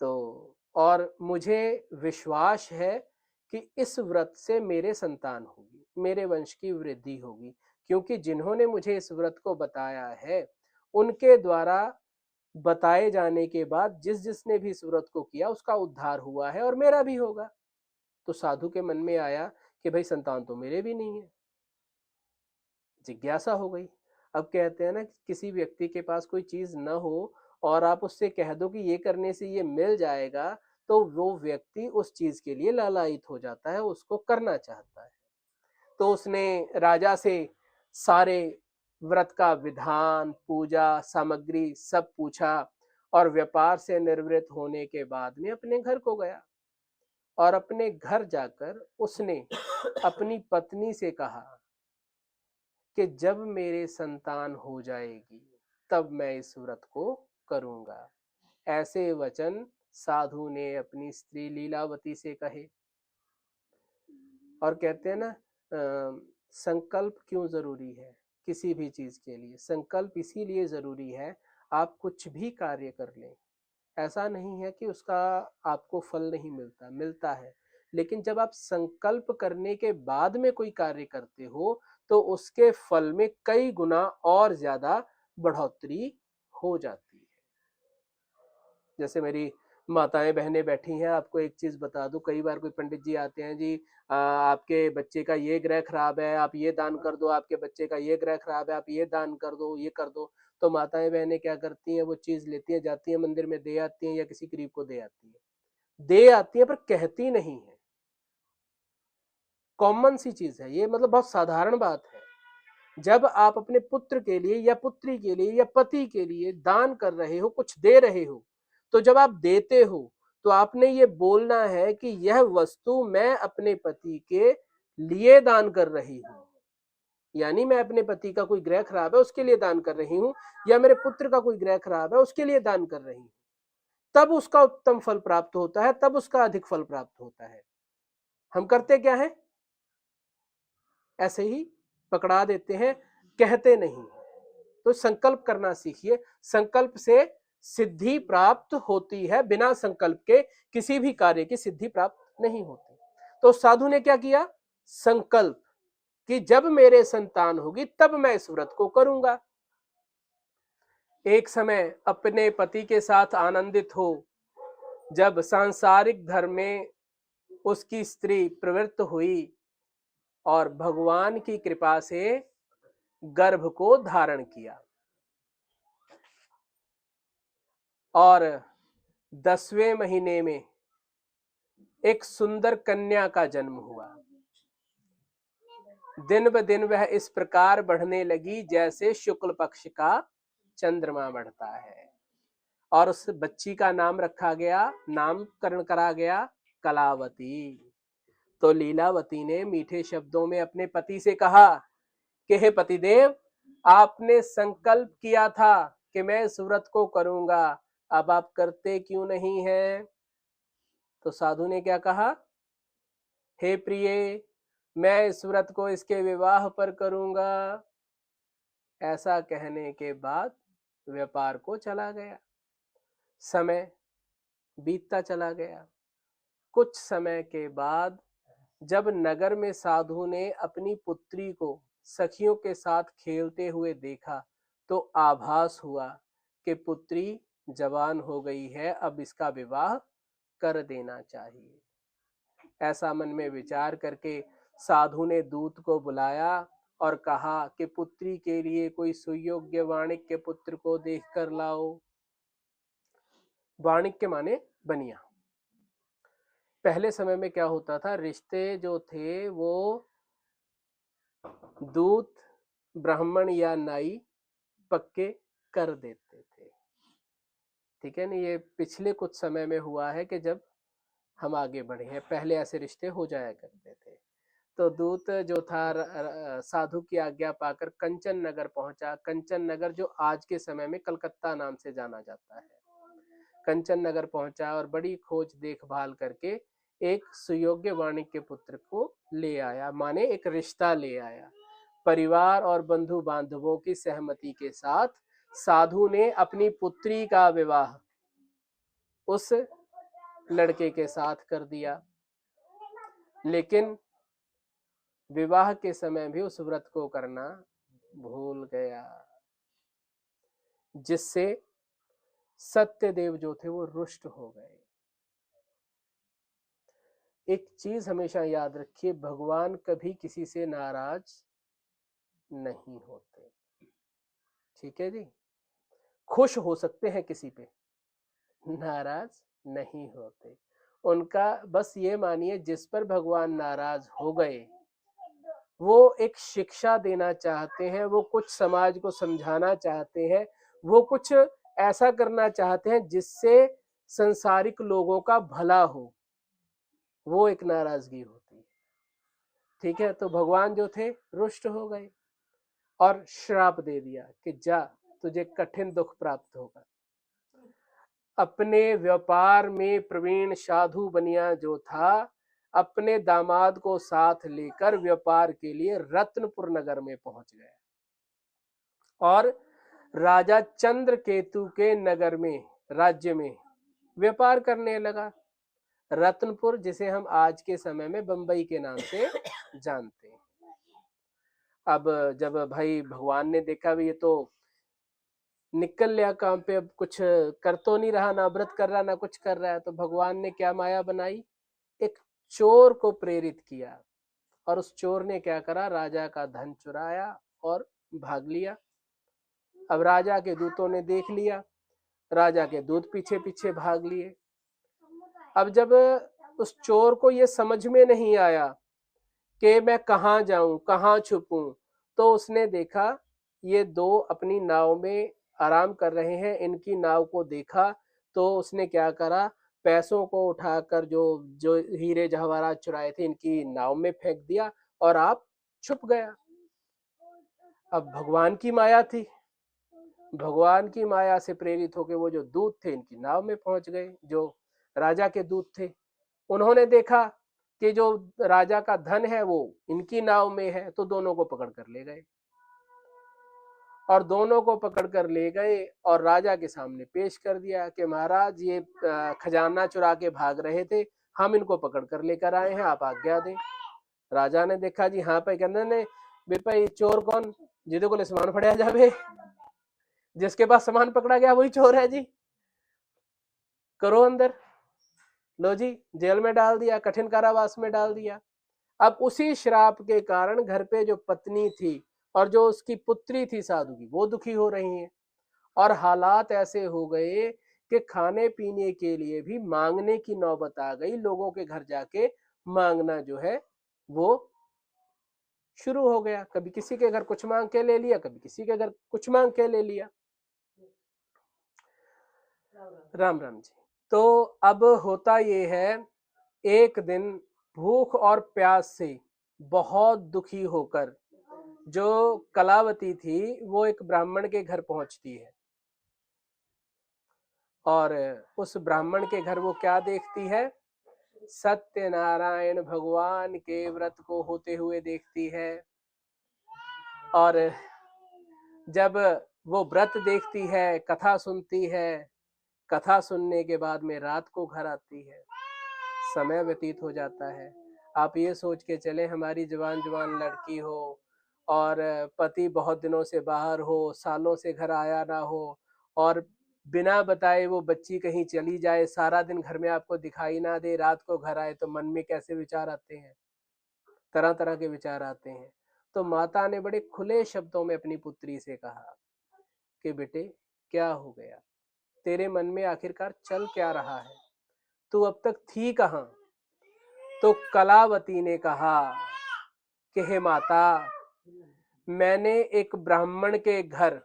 S1: तो और मुझे विश्वास है कि इस व्रत से मेरे संतान होगी, मेरे वंश की वृद्धि होगी, क्योंकि जिन्होंने मुझे इस व्रत को बताया है उनके द्वारा बताए जाने के बाद जिस जिसने भी इस व्रत को किया उसका उद्धार हुआ है और मेरा भी होगा। तो साधु के मन में आया कि भाई संतान तो मेरे भी नहीं है, जिज्ञासा हो गई। अब कहते हैं ना कि किसी व्यक्ति के पास कोई चीज न हो और आप उससे कह दो कि ये करने से ये मिल जाएगा, तो वो व्यक्ति उस चीज के लिए लालायित हो जाता है, उसको करना चाहता है। तो उसने राजा से सारे व्रत का विधान, पूजा सामग्री सब पूछा और व्यापार से निवृत्त होने के बाद में अपने घर को गया और अपने घर जाकर उसने अपनी पत्नी से कहा कि जब मेरे संतान हो जाएगी तब मैं इस व्रत को करूंगा। ऐसे वचन साधु ने अपनी स्त्री लीलावती से कहे। और कहते हैं ना, संकल्प क्यों जरूरी है किसी भी चीज के लिए? संकल्प इसीलिए जरूरी है, आप कुछ भी कार्य कर लें, ऐसा नहीं है कि उसका आपको फल नहीं मिलता, मिलता है, लेकिन जब आप संकल्प करने के बाद में कोई कार्य करते हो तो उसके फल में कई गुना और ज्यादा बढ़ोतरी हो जाती है। जैसे मेरी माताएं बहनें बैठी हैं, आपको एक चीज बता दूं, कई बार कोई पंडित जी आते हैं, जी आपके बच्चे का ये ग्रह खराब है, आप ये दान कर दो, आपके बच्चे का ये ग्रह खराब है, आप ये दान कर दो, ये कर दो। तो माताएं बहनें क्या करती हैं, वो चीज लेती हैं, जाती हैं मंदिर में दे आती हैं या किसी गरीब को दे आती है, दे आती है पर कहती नहीं है। कॉमन सी चीज है ये, मतलब बहुत साधारण बात है। जब आप अपने पुत्र के लिए या पुत्री के लिए या पति के लिए दान कर रहे हो, कुछ दे रहे हो, तो जब आप देते हो तो आपने ये बोलना है कि यह वस्तु मैं अपने पति के लिए दान कर रही हूं, यानी मैं अपने पति का कोई ग्रह खराब है उसके लिए दान कर रही हूँ, या मेरे पुत्र का कोई ग्रह खराब है उसके लिए दान कर रही हूँ, तब उसका उत्तम फल प्राप्त होता है, तब उसका अधिक फल प्राप्त होता है। हम करते क्या है, ऐसे ही पकड़ा देते हैं, कहते नहीं। तो संकल्प करना सीखिए, संकल्प से सिद्धि प्राप्त होती है, बिना संकल्प के किसी भी कार्य की सिद्धि प्राप्त नहीं होती। तो साधु ने क्या किया, संकल्प कि जब मेरे संतान होगी तब मैं इस व्रत को करूंगा। एक समय अपने पति के साथ आनंदित हो, जब सांसारिक धर्म में उसकी स्त्री प्रवृत्त हुई और भगवान की कृपा से गर्भ को धारण किया, और 10वें महीने में एक सुंदर कन्या का जन्म हुआ। दिन ब दिन वह इस प्रकार बढ़ने लगी जैसे शुक्ल पक्ष का चंद्रमा बढ़ता है, और उस बच्ची का नाम रखा गया, नामकरण करा गया कलावती। तो लीलावती ने मीठे शब्दों में अपने पति से कहा कि हे पतिदेव, आपने संकल्प किया था कि मैं इस व्रत को करूंगा, अब आप करते क्यों नहीं हैं? तो साधु ने क्या कहा, हे प्रिय, मैं इस व्रत को इसके विवाह पर करूंगा। ऐसा कहने के बाद व्यापार को चला गया। समय बीतता चला गया। कुछ समय के बाद जब नगर में साधु ने अपनी पुत्री को सखियों के साथ खेलते हुए देखा, तो आभास हुआ कि पुत्री जवान हो गई है, अब इसका विवाह कर देना चाहिए। ऐसा मन में विचार करके साधु ने दूत को बुलाया और कहा कि पुत्री के लिए कोई सुयोग्य वाणिक्य पुत्र को देख कर लाओ। वाणिक्य माने बनिया। पहले समय में क्या होता था, रिश्ते जो थे वो दूत, ब्राह्मण या नाई पक्के कर देते थे। ठीक है ना, ये पिछले कुछ समय में हुआ है कि जब हम आगे बढ़े हैं, पहले ऐसे रिश्ते हो जाया करते थे। तो दूत जो था साधु की आज्ञा पाकर कंचन नगर पहुंचा। कंचन नगर जो आज के समय में कलकत्ता नाम से जाना जाता है। कंचन नगर पहुंचा और बड़ी खोज देखभाल करके एक सुयोग्य वाणिक्य पुत्र को ले आया, माने एक रिश्ता ले आया। परिवार और बंधु बांधवों की सहमति के साथ साधु ने अपनी पुत्री का विवाह उस लड़के के साथ कर दिया, लेकिन विवाह के समय भी उस व्रत को करना भूल गया, जिससे सत्यदेव जो थे वो रुष्ट हो गए। एक चीज हमेशा याद रखिए, भगवान कभी किसी से नाराज नहीं होते। ठीक है जी, खुश हो सकते हैं किसी पे, नाराज नहीं होते। उनका बस ये मानिए, जिस पर भगवान नाराज हो गए वो एक शिक्षा देना चाहते हैं, वो कुछ समाज को समझाना चाहते हैं, वो कुछ ऐसा करना चाहते हैं जिससे संसारिक लोगों का भला हो, वो एक नाराजगी होती है। ठीक है, तो भगवान जो थे रुष्ट हो गए और श्राप दे दिया कि जा, तुझे कठिन दुख प्राप्त होगा। अपने व्यापार में प्रवीण साधु बनिया जो था, अपने दामाद को साथ लेकर व्यापार के लिए रत्नपुर नगर में पहुंच गया और राजा चंद्रकेतु के नगर में, राज्य में व्यापार करने लगा। रत्नपुर, जिसे हम आज के समय में बंबई के नाम से जानते हैं। अब जब भाई भगवान ने देखा भी ये तो निकल लिया काम पे, अब कुछ कर तो नहीं रहा, ना व्रत कर रहा ना कुछ कर रहा है, तो भगवान ने क्या माया बनाई, एक चोर को प्रेरित किया, और उस चोर ने क्या करा, राजा का धन चुराया और भाग लिया। अब राजा के दूतों ने देख लिया, राजा के दूत पीछे पीछे भाग लिए। अब जब उस चोर को ये समझ में नहीं आया कि मैं कहाँ जाऊं, कहाँ छुपूं, तो उसने देखा ये दो अपनी नाव में आराम कर रहे हैं, इनकी नाव को देखा, तो उसने क्या करा, पैसों को उठाकर जो जो हीरे जवाहरात चुराए थे इनकी नाव में फेंक दिया और आप छुप गया। अब भगवान की माया थी, भगवान की माया से प्रेरित होकर वो जो दूत थे इनकी नाव में पहुंच गए, जो राजा के दूत थे। उन्होंने देखा कि जो राजा का धन है वो इनकी नाव में है, तो दोनों को पकड़ कर ले गए, और दोनों को पकड़ कर ले गए और राजा के सामने पेश कर दिया कि महाराज ये खजाना चुरा के भाग रहे थे, हम इनको पकड़ कर लेकर आए हैं, आप आज्ञा दें। राजा ने देखा जी हाँ पे कहने ने भाई चोर कौन, जिदे को सामान फड़िया जावे, जिसके पास सामान पकड़ा गया वही चोर है जी, करो अंदर, लो जी जेल में डाल दिया, कठिन कारावास में डाल दिया। अब उसी श्राप के कारण घर पे जो पत्नी थी और जो उसकी पुत्री थी साधु की, वो दुखी हो रही हैं, और हालात ऐसे हो गए कि खाने पीने के लिए भी मांगने की नौबत आ गई, लोगों के घर जाके मांगना जो है वो शुरू हो गया, कभी किसी के घर कुछ मांग के ले लिया, कभी किसी के घर कुछ मांग के ले लिया। राम राम जी। तो अब होता ये है, एक दिन भूख और प्यास से बहुत दुखी होकर जो कलावती थी वो एक ब्राह्मण के घर पहुंचती है, और उस ब्राह्मण के घर वो क्या देखती है, सत्यनारायण भगवान के व्रत को होते हुए देखती है। और जब वो व्रत देखती है, कथा सुनती है, कथा सुनने के बाद में रात को घर आती है, समय व्यतीत हो जाता है। आप ये सोच के चले हमारी जवान जवान लड़की हो और पति बहुत दिनों से बाहर हो, सालों से घर आया ना हो, और बिना बताए वो बच्ची कहीं चली जाए, सारा दिन घर में आपको दिखाई ना दे, रात को घर आए, तो मन में कैसे विचार आते हैं, तरह तरह के विचार आते हैं। तो माता ने बड़े खुले शब्दों में अपनी पुत्री से कहा कि बेटे क्या हो गया, तेरे मन में आखिरकार चल क्या रहा है, तू अब तक थी कहाँ। तो कलावती ने कहा कि हे माता, मैंने एक ब्राह्मण के घर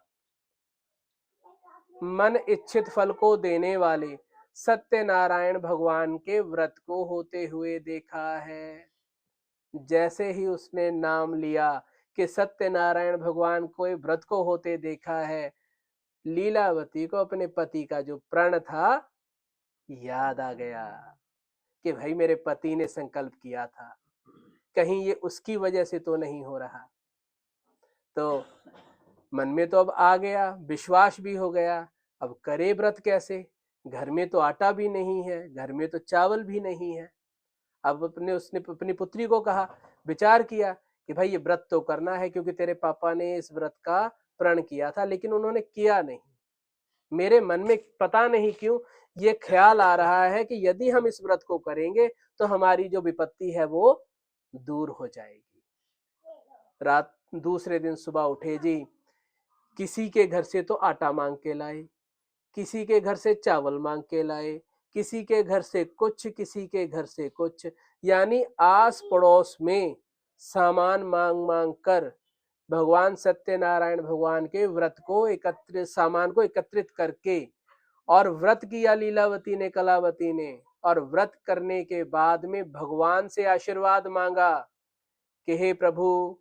S1: मन इच्छित फल को देने वाले सत्यनारायण भगवान के व्रत को होते हुए देखा है। जैसे ही उसने नाम लिया कि सत्यनारायण भगवान को व्रत को होते देखा है, लीलावती को अपने पति का जो प्रण था याद आ गया कि भाई मेरे पति ने संकल्प किया था, कहीं ये उसकी वजह से तो नहीं हो रहा। तो मन में तो अब आ गया, विश्वास भी हो गया, अब करे व्रत कैसे, घर में तो आटा भी नहीं है, घर में तो चावल भी नहीं है। अब उसने अपनी पुत्री को कहा, विचार किया कि भाई ये व्रत तो करना है, क्योंकि तेरे पापा ने इस व्रत का प्रण किया था, लेकिन उन्होंने किया नहीं। मेरे मन में पता नहीं क्यों ये ख्याल आ रहा है कि यदि हम इस व्रत को करेंगे तो हमारी जो विपत्ति है वो दूर हो जाएगी। रात दूसरे दिन सुबह उठे जी, किसी के घर से तो आटा मांग के लाए, किसी के घर से चावल मांग के लाए, किसी के घर से कुछ, किसी के घर से कुछ, यानी आस पड़ोस में सामान मांग मांग कर भगवान सत्यनारायण भगवान के व्रत को एकत्रित, सामान को एकत्रित करके, और व्रत किया लीलावती ने, कलावती ने, और व्रत करने के बाद में भगवान से आशीर्वाद मांगा कि हे प्रभु,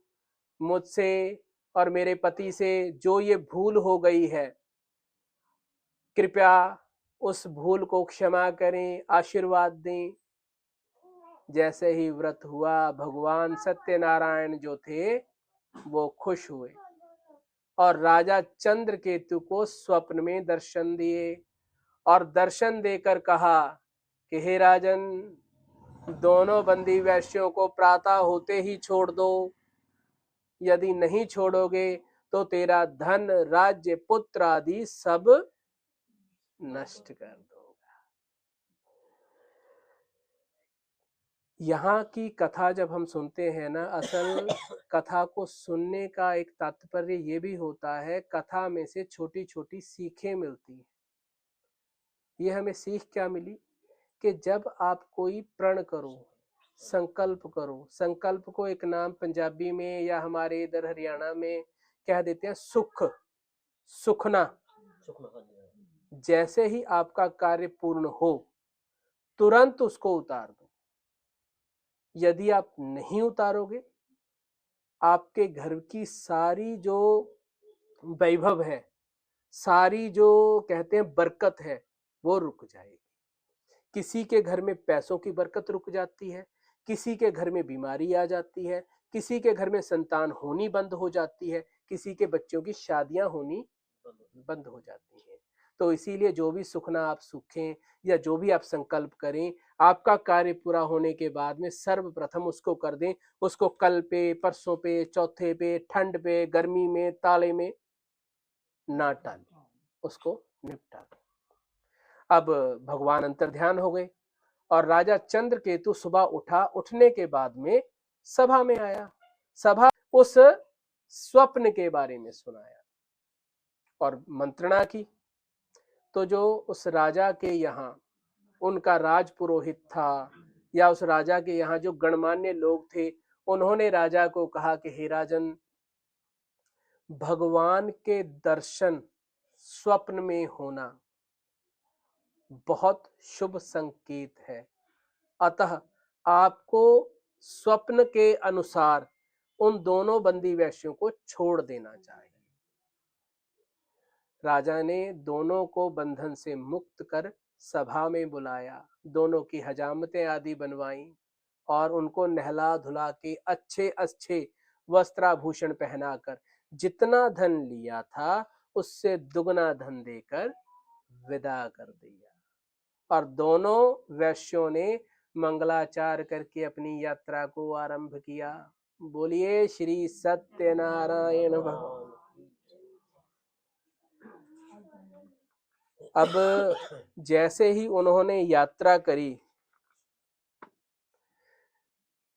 S1: मुझसे और मेरे पति से जो ये भूल हो गई है, कृपया उस भूल को क्षमा करें, आशीर्वाद दें। जैसे ही व्रत हुआ, भगवान सत्यनारायण जो थे वो खुश हुए और राजा चंद्रकेतु को स्वप्न में दर्शन दिए, और दर्शन देकर कहा कि हे राजन, दोनों बंदी वैश्यों को प्रातः होते ही छोड़ दो, यदि नहीं छोड़ोगे तो तेरा धन, राज्य, पुत्र आदि सब नष्ट कर दूंगा। यहाँ की कथा जब हम सुनते हैं ना, असल कथा को सुनने का एक तात्पर्य ये भी होता है, कथा में से छोटी छोटी सीखें मिलती हैं। ये हमें सीख क्या मिली कि जब आप कोई प्रण करो, संकल्प करो, संकल्प को एक नाम पंजाबी में या हमारे इधर हरियाणा में कह देते हैं सुख, सुखना। जैसे ही आपका कार्य पूर्ण हो तुरंत उसको उतार दो। यदि आप नहीं उतारोगे आपके घर की सारी जो वैभव है, सारी जो कहते हैं बरकत है, वो रुक जाएगी। किसी के घर में पैसों की बरकत रुक जाती है, किसी के घर में बीमारी आ जाती है, किसी के घर में संतान होनी बंद हो जाती है, किसी के बच्चों की शादियां होनी बंद हो जाती हैं। तो इसीलिए जो भी सुखना आप सूखें या जो भी आप संकल्प करें, आपका कार्य पूरा होने के बाद में सर्वप्रथम उसको कर दें। उसको कल पे, परसों पे, चौथे पे, ठंड पे, गर्मी में, ताले में ना टालें, उसको निपटा दें। अब भगवान अंतर्ध्यान हो गए और राजा चंद्रकेतु सुबह उठा। उठने के बाद में सभा में आया। सभा उस स्वप्न के बारे में सुनाया और मंत्रणा की। तो जो उस राजा के यहाँ उनका राज पुरोहित था या उस राजा के यहाँ जो गणमान्य लोग थे, उन्होंने राजा को कहा कि हे राजन, भगवान के दर्शन स्वप्न में होना बहुत शुभ संकेत है, अतः आपको स्वप्न के अनुसार उन दोनों बंदी वैश्यों को छोड़ देना चाहिए। राजा ने दोनों को बंधन से मुक्त कर सभा में बुलाया, दोनों की हजामतें आदि बनवाई और उनको नहला धुला के अच्छे अच्छे वस्त्राभूषण पहनाकर जितना धन लिया था उससे दुगना धन देकर विदा कर दिया। और दोनों वैश्यों ने मंगलाचार करके अपनी यात्रा को आरंभ किया। बोलिए श्री सत्यनारायण भगवान। अब जैसे ही उन्होंने यात्रा करी,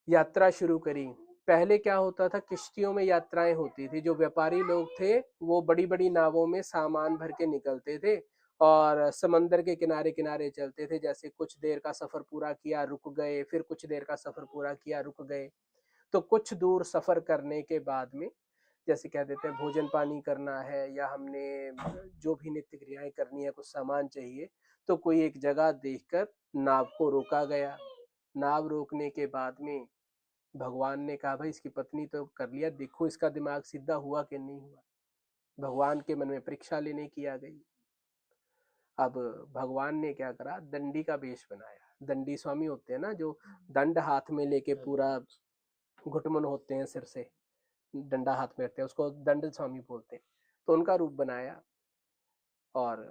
S1: यात्रा शुरू करी, पहले क्या होता था, किश्तियों में यात्राएं होती थी। जो व्यापारी लोग थे वो बड़ी बड़ी नावों में सामान भर के निकलते थे और समंदर के किनारे किनारे चलते थे। जैसे कुछ देर का सफर पूरा किया, रुक गए, फिर कुछ देर का सफर पूरा किया, रुक गए। तो कुछ दूर सफर करने के बाद में जैसे कह देते हैं भोजन पानी करना है या हमने जो भी नित्य क्रियाएं करनी है, कुछ सामान चाहिए, तो कोई एक जगह देखकर नाव को रोका गया। नाव रोकने के बाद में भगवान ने कहा, भाई इसकी पत्नी तो कर लिया, देखो इसका दिमाग सीधा हुआ कि नहीं हुआ। भगवान के मन में परीक्षा लेने की आ गई। अब भगवान ने क्या करा, दंडी का वेश बनाया। दंडी स्वामी होते हैं ना, जो दंड हाथ में लेके पूरा घुटमन होते हैं, सिर से डंडा हाथ में रखते हैं, उसको दंड स्वामी बोलते हैं। तो उनका रूप बनाया और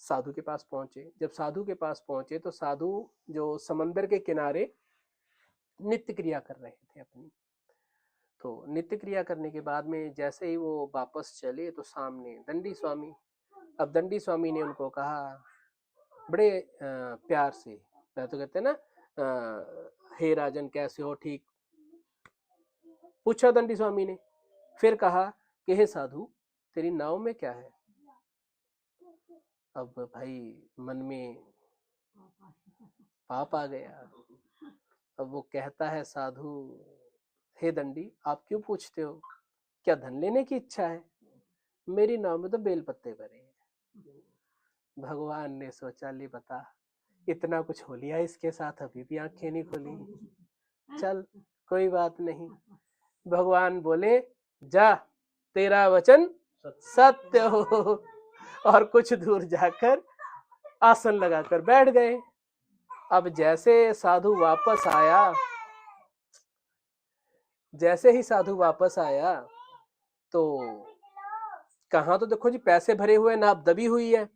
S1: साधु के पास पहुंचे। जब साधु के पास पहुंचे तो साधु जो समंदर के किनारे नित्य क्रिया कर रहे थे अपनी। तो नित्य क्रिया करने के बाद में जैसे ही वो वापस चले तो सामने दंडी स्वामी। अब दंडी स्वामी ने उनको कहा बड़े प्यार से, तो कहते हैं ना, हे राजन कैसे हो, ठीक पूछा दंडी स्वामी ने। फिर कहा कि हे साधु, तेरी नाव में क्या है। अब भाई मन में पाप आ गया। अब वो कहता है, साधु हे दंडी, आप क्यों पूछते हो, क्या धन लेने की इच्छा है। मेरी नाव में तो बेल पत्ते भरे हैं। भगवान ने सोचा, ले बता, इतना कुछ हो लिया इसके साथ, अभी भी आंखें नहीं खोली। चल कोई बात नहीं। भगवान बोले, जा तेरा वचन सत्य हो। और कुछ दूर जाकर आसन लगाकर बैठ गए। अब जैसे साधु वापस आया, जैसे ही साधु वापस आया तो कहाँ तो देखो जी पैसे भरे हुए, नाव दबी हुई है।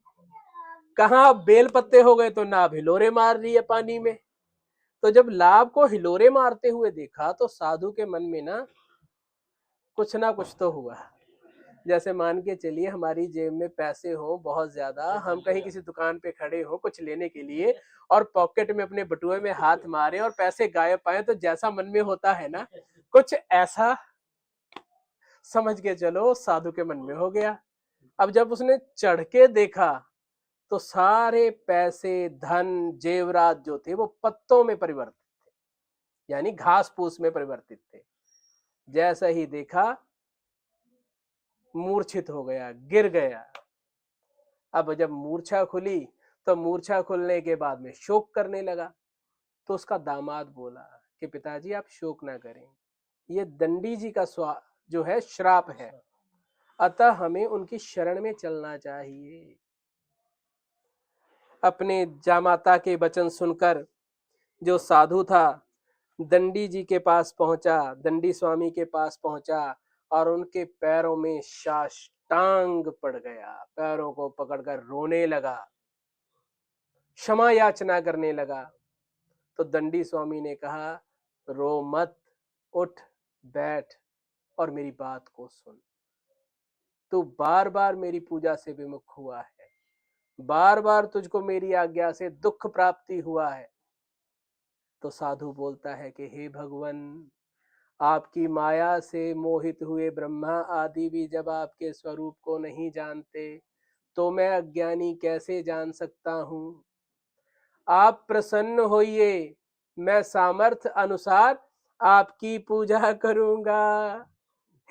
S1: कहाँ बेल पत्ते हो गए तो नाव हिलोरे मार रही है पानी में। तो जब लाभ को हिलोरे मारते हुए देखा तो साधु के मन में ना कुछ तो हुआ। जैसे मान के चलिए हमारी जेब में पैसे हो बहुत ज्यादा, हम कहीं किसी दुकान पे खड़े हो कुछ लेने के लिए और पॉकेट में अपने बटुए में हाथ मारे और पैसे गायब पाए, तो जैसा मन में होता है ना, कुछ ऐसा समझ के चलो साधु के मन में हो गया। अब जब उसने चढ़ के देखा तो सारे पैसे, धन, जेवरात जो थे वो पत्तों में परिवर्तित थे, यानी घास फूस में परिवर्तित थे। जैसा ही देखा मूर्छित हो गया, गिर गया। अब जब मूर्छा खुली तो मूर्छा खुलने के बाद में शोक करने लगा। तो उसका दामाद बोला कि पिताजी आप शोक ना करें, ये दंडी जी का जो है श्राप है, अतः हमें उनकी शरण में चलना चाहिए। अपने जामाता के वचन सुनकर जो साधु था दंडी जी के पास पहुंचा, दंडी स्वामी के पास पहुंचा और उनके पैरों में साष्टांग पड़ गया, पैरों को पकड़कर रोने लगा, क्षमा याचना करने लगा। तो दंडी स्वामी ने कहा, रो मत, उठ बैठ और मेरी बात को सुन। तू बार बार मेरी पूजा से विमुख हुआ है, बार बार तुझको मेरी आज्ञा से दुख प्राप्ति हुआ है। तो साधु बोलता है कि हे भगवान, आपकी माया से मोहित हुए ब्रह्मा आदि भी जब आपके स्वरूप को नहीं जानते तो मैं अज्ञानी कैसे जान सकता हूँ। आप प्रसन्न होइए, मैं सामर्थ्य अनुसार आपकी पूजा करूंगा।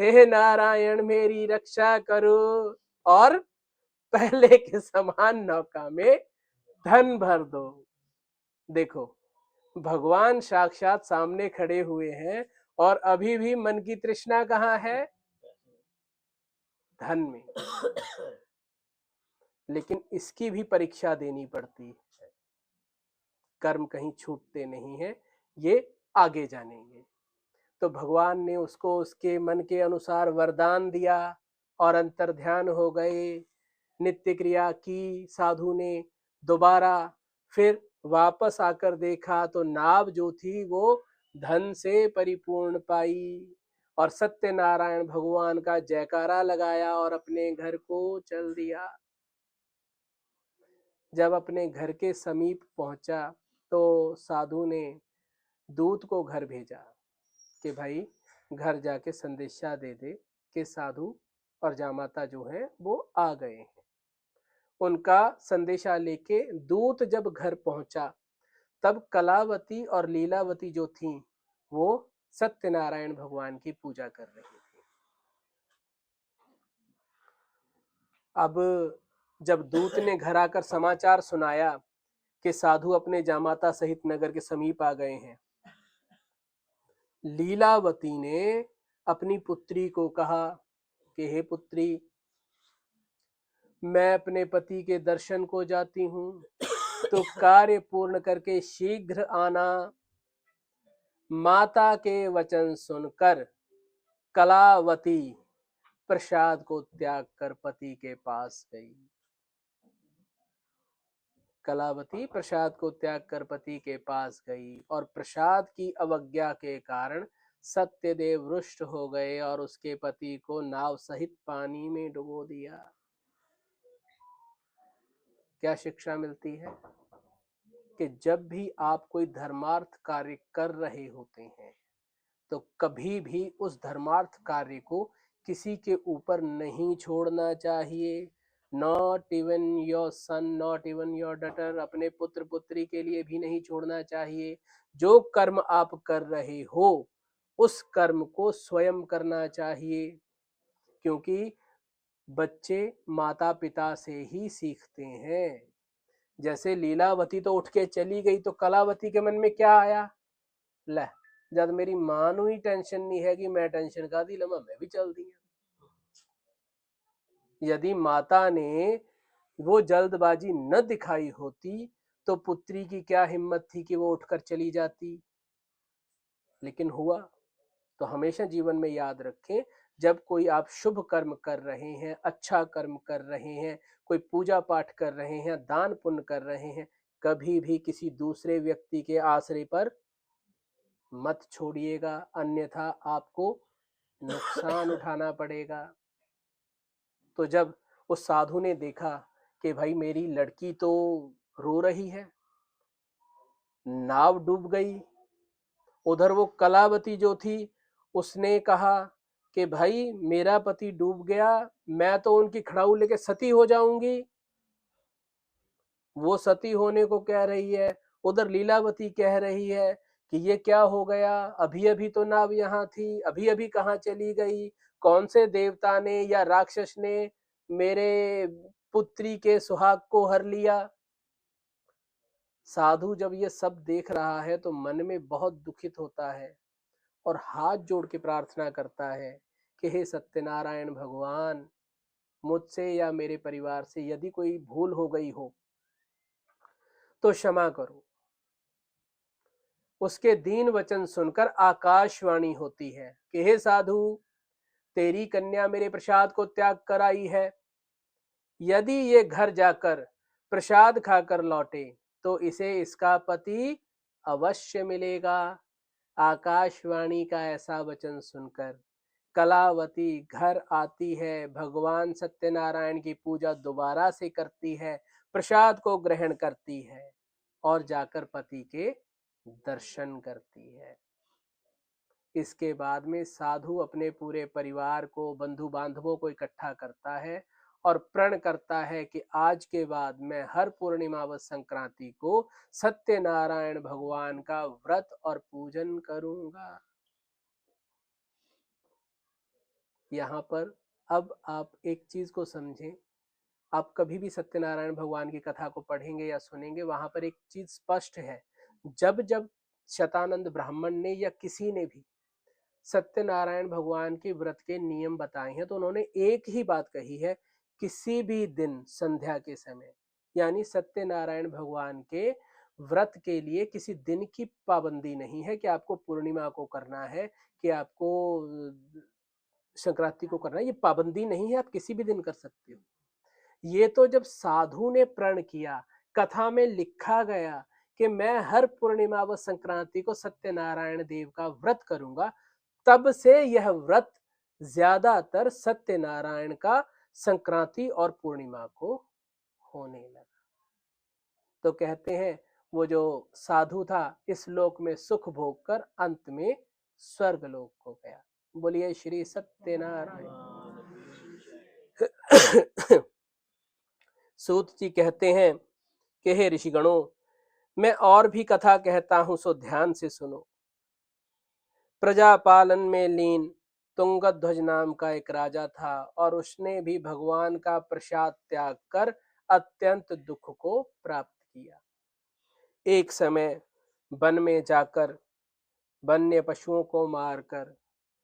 S1: हे नारायण मेरी रक्षा करो और पहले के समान नौका में धन भर दो। देखो, भगवान साक्षात सामने खड़े हुए हैं और अभी भी मन की तृष्णा कहाँ है? धन में। लेकिन इसकी भी परीक्षा देनी पड़ती है, कर्म कहीं छूटते नहीं है, ये आगे जानेंगे। तो भगवान ने उसको उसके मन के अनुसार वरदान दिया और अंतर्ध्यान हो गए। नित्य क्रिया की साधु ने, दोबारा फिर वापस आकर देखा तो नाव जो थी वो धन से परिपूर्ण पाई और सत्यनारायण भगवान का जयकारा लगाया और अपने घर को चल दिया। जब अपने घर के समीप पहुंचा तो साधु ने दूत को घर भेजा कि भाई घर जाके संदेशा दे दे कि साधु और जामाता जो है वो आ गए हैं। उनका संदेशा लेके दूत जब घर पहुंचा तब कलावती और लीलावती जो थीं वो सत्यनारायण भगवान की पूजा कर रही थी। अब जब दूत ने घर आकर समाचार सुनाया कि साधु अपने जामाता सहित नगर के समीप आ गए हैं, लीलावती ने अपनी पुत्री को कहा कि हे पुत्री, मैं अपने पति के दर्शन को जाती हूँ, तो कार्य पूर्ण करके शीघ्र आना। माता के वचन सुनकर कलावती प्रसाद को त्याग कर पति के पास गई। कलावती प्रसाद को त्याग कर पति के पास गई और प्रसाद की अवज्ञा के कारण सत्यदेव रुष्ट हो गए और उसके पति को नाव सहित पानी में डुबो दिया। क्या शिक्षा मिलती है कि जब भी आप कोई धर्मार्थ कार्य कर रहे होते हैं तो कभी भी उस धर्मार्थ कार्य को किसी के ऊपर नहीं छोड़ना चाहिए। Not even your son, not even your daughter, अपने पुत्र पुत्री के लिए भी नहीं छोड़ना चाहिए। जो कर्म आप कर रहे हो उस कर्म को स्वयं करना चाहिए, क्योंकि बच्चे माता पिता से ही सीखते हैं। जैसे लीलावती तो उठ के चली गई तो कलावती के मन में क्या आया, ले जब मेरी मां नू ही टेंशन नहीं है कि मैं टेंशन का दी लमा मैं भी चल दी। यदि माता ने वो जल्दबाजी न दिखाई होती तो पुत्री की क्या हिम्मत थी कि वो उठकर चली जाती, लेकिन हुआ। तो हमेशा जीवन में याद रखें, जब कोई आप शुभ कर्म कर रहे हैं, अच्छा कर्म कर रहे हैं, कोई पूजा पाठ कर रहे हैं, दान पुण्य कर रहे हैं, कभी भी किसी दूसरे व्यक्ति के आश्रय पर मत छोड़िएगा, अन्यथा आपको नुकसान उठाना पड़ेगा। तो जब उस साधु ने देखा कि भाई मेरी लड़की तो रो रही है, नाव डूब गई, उधर वो कलावती जो थी उसने कहा कि भाई मेरा पति डूब गया, मैं तो उनकी खड़ाऊ लेके सती हो जाऊंगी। वो सती होने को कह रही है, उधर लीलावती कह रही है कि ये क्या हो गया, अभी अभी तो नाव यहाँ थी, अभी अभी कहाँ चली गई, कौन से देवता ने या राक्षस ने मेरे पुत्री के सुहाग को हर लिया। साधु जब ये सब देख रहा है तो मन में बहुत दुखित होता है और हाथ जोड़ के प्रार्थना करता है कि हे सत्यनारायण भगवान, मुझसे या मेरे परिवार से यदि कोई भूल हो गई हो तो क्षमा करो। उसके दीन वचन सुनकर आकाशवाणी होती है कि हे साधु, तेरी कन्या मेरे प्रसाद को त्याग कर आई है। यदि ये घर जाकर प्रसाद खाकर लौटे तो इसे इसका पति अवश्य मिलेगा। आकाशवाणी का ऐसा वचन सुनकर कलावती घर आती है, भगवान सत्यनारायण की पूजा दोबारा से करती है, प्रसाद को ग्रहण करती है और जाकर पति के दर्शन करती है। इसके बाद में साधु अपने पूरे परिवार को, बंधु बांधवों को इकट्ठा करता है और प्रण करता है कि आज के बाद मैं हर पूर्णिमा व संक्रांति को सत्यनारायण भगवान का व्रत और पूजन करूंगा। यहाँ पर अब आप एक चीज को समझें। आप कभी भी सत्यनारायण भगवान की कथा को पढ़ेंगे या सुनेंगे, वहां पर एक चीज स्पष्ट है। जब जब शतानंद ब्राह्मण ने या किसी ने भी सत्यनारायण भगवान के व्रत के नियम बताए हैं तो उन्होंने एक ही बात कही है, किसी भी दिन संध्या के समय, यानी सत्यनारायण भगवान के व्रत के लिए किसी दिन की पाबंदी नहीं है कि आपको पूर्णिमा को करना है, कि आपको संक्रांति को करना है। ये पाबंदी नहीं है, आप किसी भी दिन कर सकते हो। ये तो जब साधु ने प्रण किया, कथा में लिखा गया कि मैं हर पूर्णिमा व संक्रांति को सत्यनारायण देव का व्रत करूंगा, तब से यह व्रत ज्यादातर सत्यनारायण का संक्रांति और पूर्णिमा को होने लगा। तो कहते हैं वो जो साधु था इस लोक में सुख भोग कर अंत में स्वर्ग लोक को गया। बोलिए श्री सत्यनारायण। सूत जी कहते हैं कि हे ऋषिगणों, मैं और भी कथा कहता हूं, सो ध्यान से सुनो। प्रजापालन में लीन तुंगध्वज नाम का एक राजा था और उसने भी भगवान का प्रसाद त्याग कर अत्यंत दुख को प्राप्त किया। एक समय वन में जाकर वन्य पशुओं को मारकर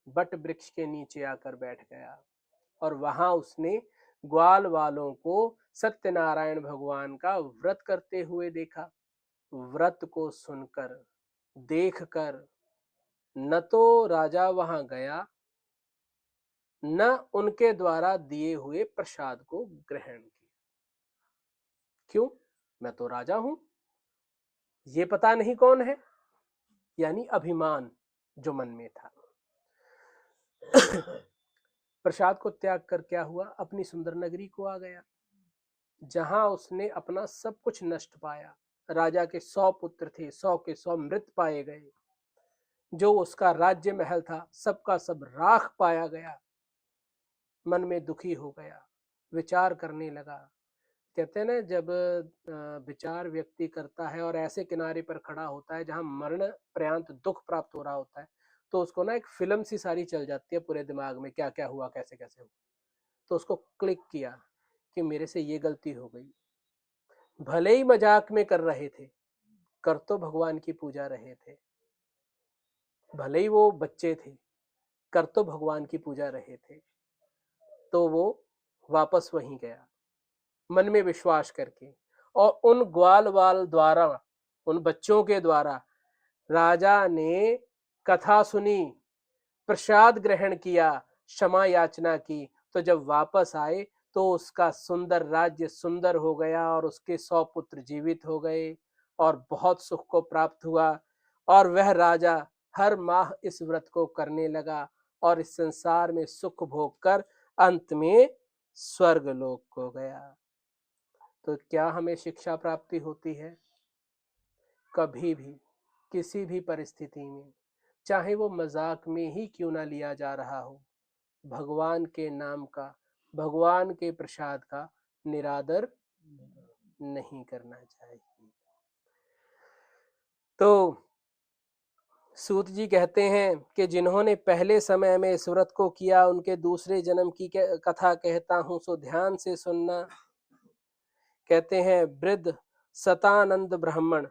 S1: बट वृक्ष के नीचे आकर बैठ गया और वहां उसने ग्वाल वालों को सत्यनारायण भगवान का व्रत करते हुए देखा। व्रत को सुनकर, देखकर न तो राजा वहां गया, न उनके द्वारा दिए हुए प्रसाद को ग्रहण किया। क्यों? मैं तो राजा हूं, ये पता नहीं कौन है, यानी अभिमान जो मन में था। प्रसाद को त्याग कर क्या हुआ, अपनी सुंदर नगरी को आ गया, जहां उसने अपना सब कुछ नष्ट पाया। राजा के 100 पुत्र थे, 100 के 100 मृत पाए गए। जो उसका राज्य महल था सबका सब राख पाया गया। मन में दुखी हो गया, विचार करने लगा। कहते हैं ना, जब विचार व्यक्ति करता है और ऐसे किनारे पर खड़ा होता है जहां मरण पर्यंत दुख प्राप्त हो रहा होता है, तो उसको ना एक फिल्म सी सारी चल जाती है पूरे दिमाग में, क्या क्या हुआ, कैसे कैसे हुआ। तो उसको क्लिक किया कि मेरे से ये गलती हो गई। भले ही मजाक में कर रहे थे, कर तो भगवान की पूजा रहे थे। भले ही वो बच्चे थे, कर तो भगवान की पूजा रहे थे। तो वो वापस वहीं गया मन में विश्वास करके, और उन ग्वाल वाल द्वारा, उन बच्चों के द्वारा राजा ने कथा सुनी, प्रसाद ग्रहण किया, क्षमा याचना की। तो जब वापस आए तो उसका सुंदर राज्य सुंदर हो गया और उसके 100 पुत्र जीवित हो गए और बहुत सुख को प्राप्त हुआ। और वह राजा हर माह इस व्रत को करने लगा और इस संसार में सुख भोग कर अंत में स्वर्ग लोक को गया। तो क्या हमें शिक्षा प्राप्ति होती है? कभी भी किसी भी परिस्थिति में, चाहे वो मजाक में ही क्यों ना लिया जा रहा हो, भगवान के नाम का, भगवान के प्रसाद का निरादर नहीं करना चाहिए। तो सूत जी कहते हैं कि जिन्होंने पहले समय में इस व्रत को किया उनके दूसरे जन्म की कथा कहता हूं, सो ध्यान से सुनना। कहते हैं वृद्ध सतानंद ब्राह्मण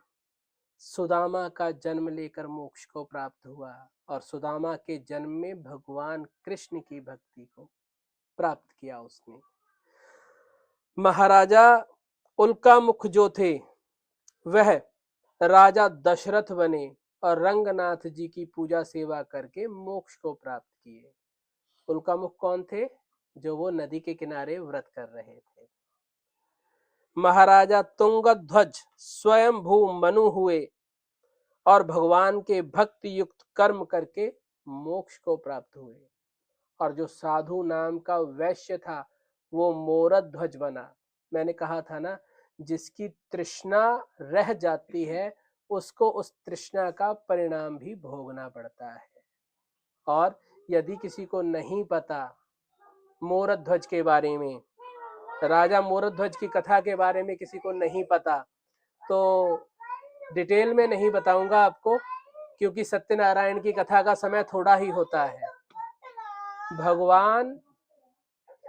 S1: सुदामा का जन्म लेकर मोक्ष को प्राप्त हुआ और सुदामा के जन्म में भगवान कृष्ण की भक्ति को प्राप्त किया उसने। महाराजा उल्कामुख जो थे वह राजा दशरथ बने और रंगनाथ जी की पूजा सेवा करके मोक्ष को प्राप्त किए। उल्कामुख कौन थे? जो वो नदी के किनारे व्रत कर रहे थे। महाराजा तुंगध्वज स्वयंभू मनु हुए और भगवान के भक्ति युक्त कर्म करके मोक्ष को प्राप्त हुए। और जो साधु नाम का वैश्य था वो मोरध्वज बना। मैंने कहा था ना, जिसकी तृष्णा रह जाती है उसको उस तृष्णा का परिणाम भी भोगना पड़ता है। और यदि किसी को नहीं पता मोरध्वज के बारे में, राजा मोरध्वज की कथा के बारे में किसी को नहीं पता, तो डिटेल में नहीं बताऊंगा आपको, क्योंकि सत्यनारायण की कथा का समय थोड़ा ही होता है। भगवान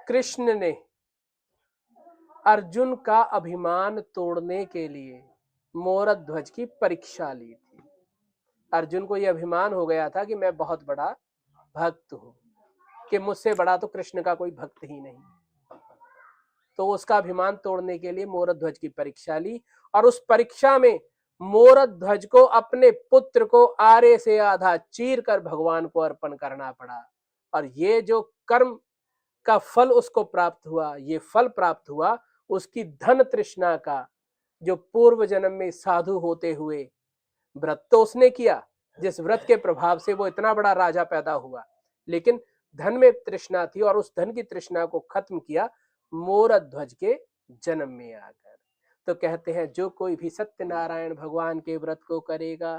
S1: कृष्ण ने अर्जुन का अभिमान तोड़ने के लिए मोरध्वज की परीक्षा ली थी। अर्जुन को यह अभिमान हो गया था कि मैं बहुत बड़ा भक्त हूं, कि मुझसे बड़ा तो कृष्ण का कोई भक्त ही नहीं। तो उसका अभिमान तोड़ने के लिए मोरध्वज की परीक्षा ली और उस परीक्षा में मोरध्वज को अपने पुत्र को आरे से आधा चीर कर भगवान को अर्पण करना पड़ा। और ये जो कर्म का फल उसको प्राप्त हुआ, ये फल प्राप्त हुआ उसकी धन तृष्णा का, जो पूर्व जन्म में साधु होते हुए व्रत तो उसने किया, जिस व्रत के प्रभाव से वो इतना बड़ा राजा पैदा हुआ, लेकिन धन में तृष्णा थी और उस धन की तृष्णा को खत्म किया मोरध्वज के जन्म में आकर। तो कहते हैं जो कोई भी सत्यनारायण भगवान के व्रत को करेगा,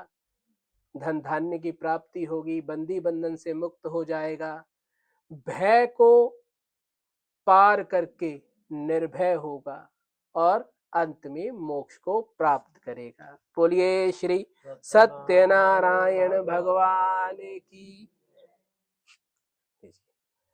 S1: धन धान्य की प्राप्ति होगी, बंदी बंधन से मुक्त हो जाएगा, भय को पार करके निर्भय होगा और अंत में मोक्ष को प्राप्त करेगा। बोलिए श्री सत्यनारायण भगवान की।